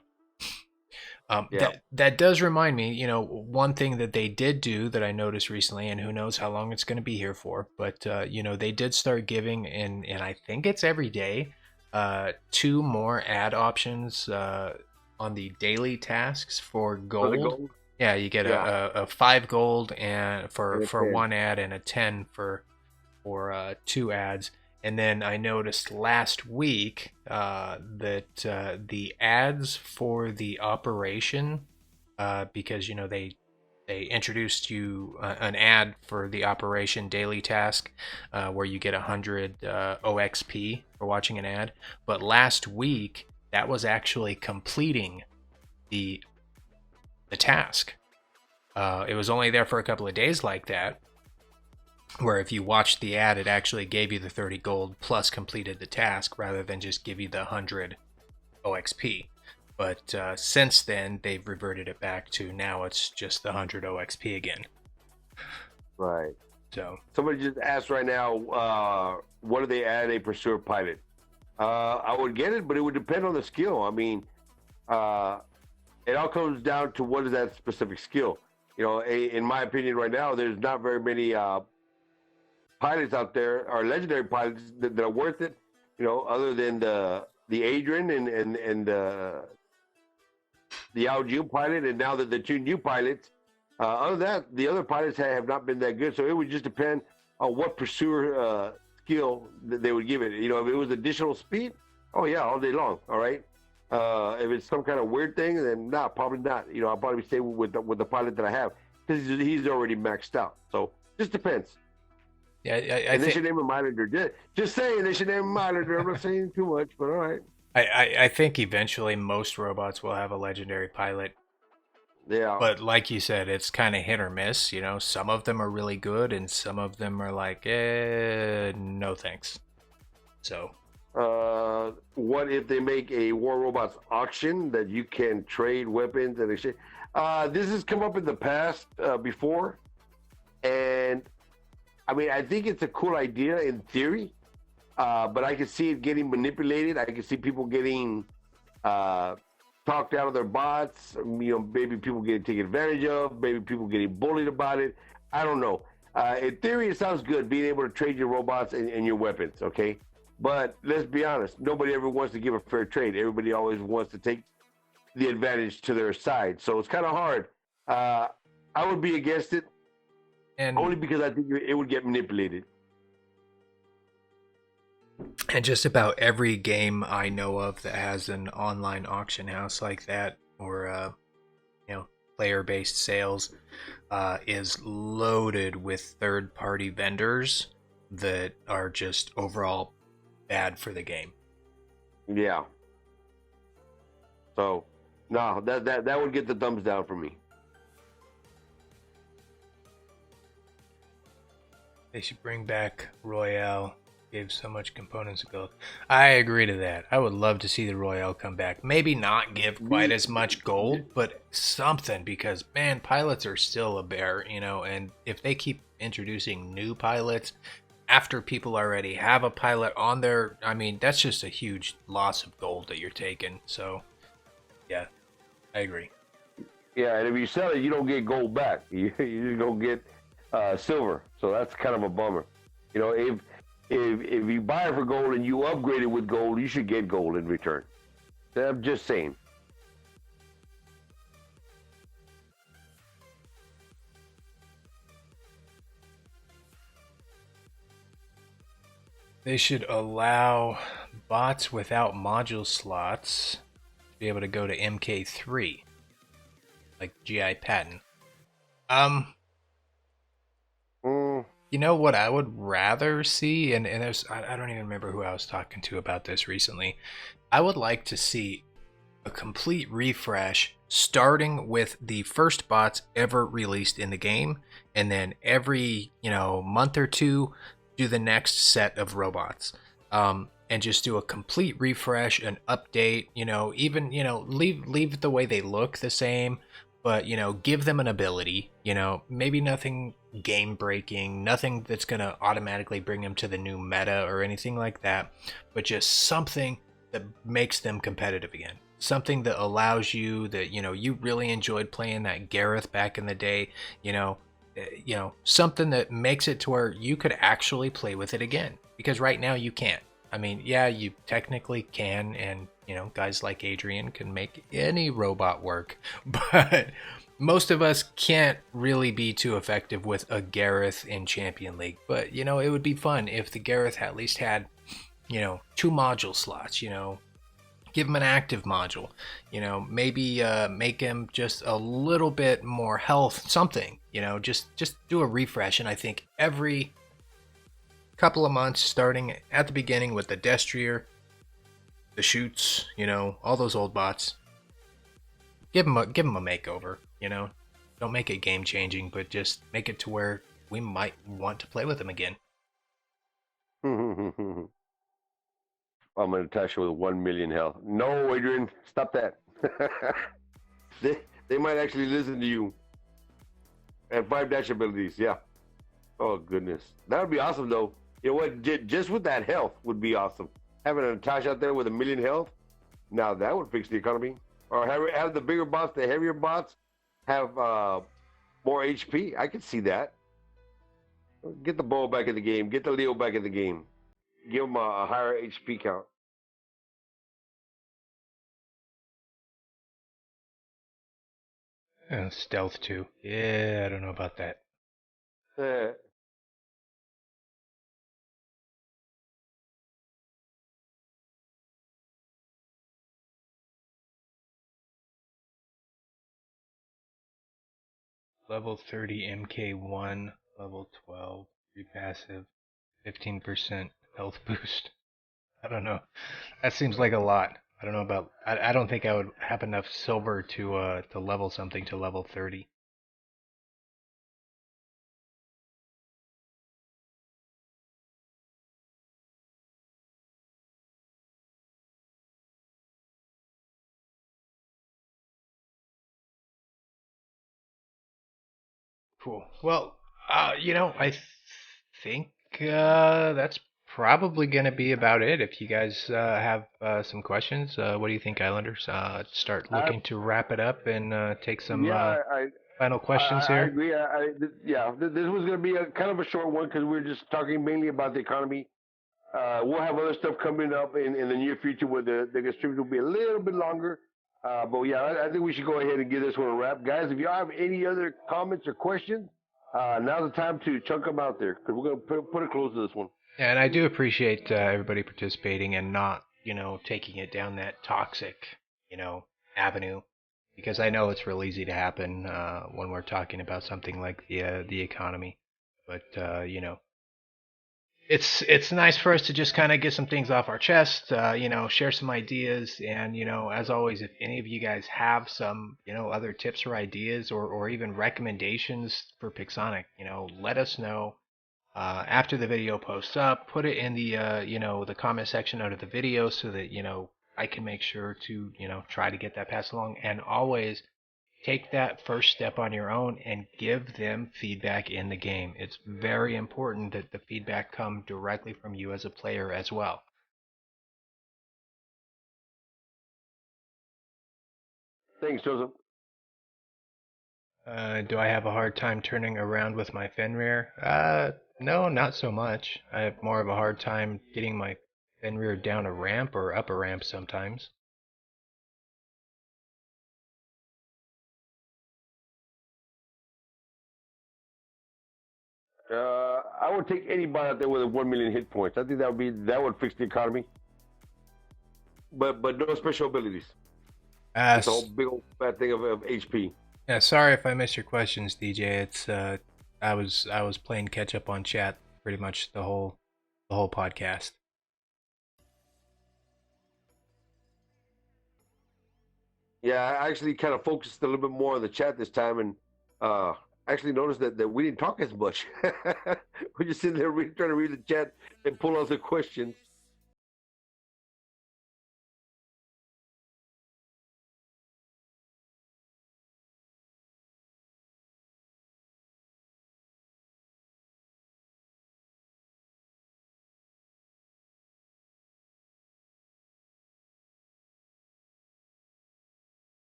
Yeah. That does remind me, one thing that they did do that I noticed recently, and who knows how long it's going to be here for, but they did start giving, and I think it's every day, 2 more ad options on the daily tasks for For the gold. gold. Yeah, you get Yeah. a 5 gold and And a for 10. 1 ad, and a 10 for 2 ads. And then I noticed last week that the ads for the operation, because they introduced you an ad for the operation daily task, where you get 100 OXP for watching an ad. But last week that was actually completing the task. It was only there for a couple of days like that, where if you watched the ad, it actually gave you the 30 gold plus completed the task rather than just give you the 100 OXP. But since then, they've reverted it back to now it's just the 100 OXP again. Right. So Somebody just asked right now, what do they add a pursuer pilot? I would get it, but it would depend on the skill. I mean, it all comes down to what is that specific skill. In my opinion, right now, there's not very many pilots out there, or legendary pilots that are worth it. Other than the Adrian and the Al June pilot, and now that the 2 new pilots. Other than that, the other pilots have not been that good. So it would just depend on what pursuer skill that they would give it. If it was additional speed, oh yeah, all day long. All right. If it's some kind of weird thing, then nah, probably not. I'll probably stay with the pilot that I have because he's already maxed out. So just depends. yeah, And they should name him Islander. Just saying, they should name him Islander. I'm not saying too much, but all right. I think eventually most robots will have a legendary pilot. Yeah. But like you said, it's kind of hit or miss. Some of them are really good, and some of them are like, no thanks. So. What if they make a War Robots auction that you can trade weapons and exchange? This has come up in the past before, and I mean, I think it's a cool idea in theory, but I can see it getting manipulated. I can see people getting talked out of their bots. Maybe people getting taken advantage of. Maybe people getting bullied about it. I don't know. In theory, it sounds good being able to trade your robots and your weapons. Okay. But let's be honest, nobody ever wants to give a fair trade. Everybody always wants to take the advantage to their side. So it's kind of hard. I would be against it, And only because I think it would get manipulated. And just about every game I know of that has an online auction house like that, or player-based sales, is loaded with third-party vendors that are just overall bad for the game. Yeah. So, no, that would get the thumbs down for me. They should bring back Royale. Gave so much components of gold. I agree to that. I would love to see the Royale come back. Maybe not give quite as much gold, but something, because man, pilots are still a bear, and if they keep introducing new pilots after people already have a pilot on there, I mean, that's just a huge loss of gold that you're taking. So, yeah, I agree. Yeah, and if you sell it, you don't get gold back. You don't get silver. So that's kind of a bummer. If you buy it for gold and you upgrade it with gold, you should get gold in return. I'm just saying. They should allow bots without module slots to be able to go to MK3, like GI patent. You know what I would rather see, and there's I don't even remember who I was talking to about this recently. I would like to see a complete refresh starting with the first bots ever released in the game, and then every month or two do the next set of robots, and just do a complete refresh, an update. Even leave the way they look the same, but give them an ability, maybe nothing game breaking, nothing that's going to automatically bring them to the new meta or anything like that, but just something that makes them competitive again. Something that allows you that, you really enjoyed playing that Gareth back in the day, something that makes it to where you could actually play with it again, because right now you can't. I mean, yeah, you technically can, and guys like Adrian can make any robot work, but most of us can't really be too effective with a Gareth in Champion League. But it would be fun if the Gareth at least had, 2 module slots. Give him an active module. Maybe make him just a little bit more health, something. Just do a refresh, and I think every couple of months, starting at the beginning with the Destrier, the Shoots, all those old bots. Give them a makeover. Don't make it game changing, but just make it to where we might want to play with them again. I'm gonna touch you with 1 million health. No, Adrian, stop that. they might actually listen to you. And 5 dash abilities, yeah. Oh goodness, that would be awesome though. You know what? Just with that health would be awesome. Having a Natasha out there with 1 million health, now that would fix the economy. Or have the bigger bots, the heavier bots, have more HP. I could see that. Get the Bull back in the game. Get the Leo back in the game. Give them a higher HP count. Stealth too. Yeah, I don't know about that. Level 30 MK1, level 12, free passive, 15% health boost. I don't know. That seems like a lot. I don't know about. I don't think I would have enough silver to level something to level 30. Cool. Well, I think that's probably going to be about it. If you guys have some questions, what do you think, Islanders? Start I, looking to wrap it up and take some yeah, final questions I here. agree. Yeah, this was going to be a kind of a short one because we're just talking mainly about the economy. We'll have other stuff coming up in the near future where the streams will be a little bit longer. But yeah, I think we should go ahead and give this one a wrap. Guys, if you have any other comments or questions, now's the time to chunk them out there because we're going to put a close to this one. Yeah, and I do appreciate everybody participating and not, taking it down that toxic, you know, avenue, because I know it's real easy to happen when we're talking about something like the economy. But it's nice for us to just kind of get some things off our chest, share some ideas, and as always, if any of you guys have some, other tips or ideas or even recommendations for Pixonic, let us know after the video posts up. Put it in the the comment section under the video so that I can make sure to try to get that passed along. And always take that first step on your own and give them feedback in the game. It's very important that the feedback come directly from you as a player as well. Thanks, Joseph. Do I have a hard time turning around with my Fenrir? No, not so much. I have more of a hard time getting my Fenrir down a ramp or up a ramp sometimes. I would take any bot out there with a 1 million hit points. I think that would fix the economy. But no special abilities. It's a whole big old fat thing of HP. Yeah, sorry if I missed your questions, DJ. It's I was playing catch up on chat pretty much the whole podcast. Yeah, I actually kind of focused a little bit more on the chat this time, and actually noticed that we didn't talk as much. We're just sitting there trying to read the chat and pull out the questions.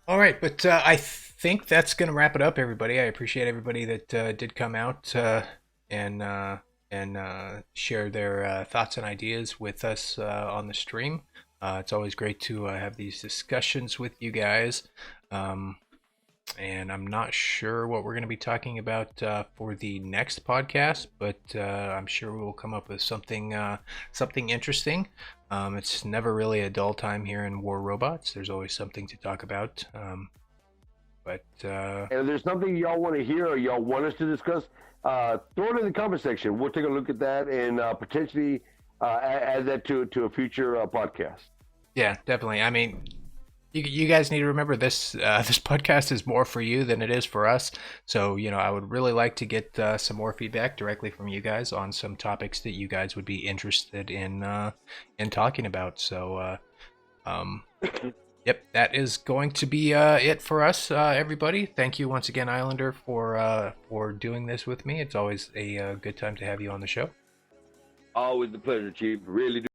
All right, but I think that's going to wrap it up, everybody. I appreciate everybody that did come out and share their thoughts and ideas with us on the stream. It's always great to have these discussions with you guys. Um, and I'm not sure what we're going to be talking about for the next podcast, but I'm sure we will come up with something interesting. It's never really a dull time here in War Robots. There's always something to talk about. But And if there's something y'all want to hear or y'all want us to discuss, throw it in the comment section. We'll take a look at that and potentially add that to a future podcast. yeah, definitely. I mean, you guys need to remember this. This podcast is more for you than it is for us. So I would really like to get some more feedback directly from you guys on some topics that you guys would be interested in talking about. So, yep, that is going to be it for us, everybody. Thank you once again, Islander, for doing this with me. It's always a good time to have you on the show. Always a pleasure, Chief. Really do.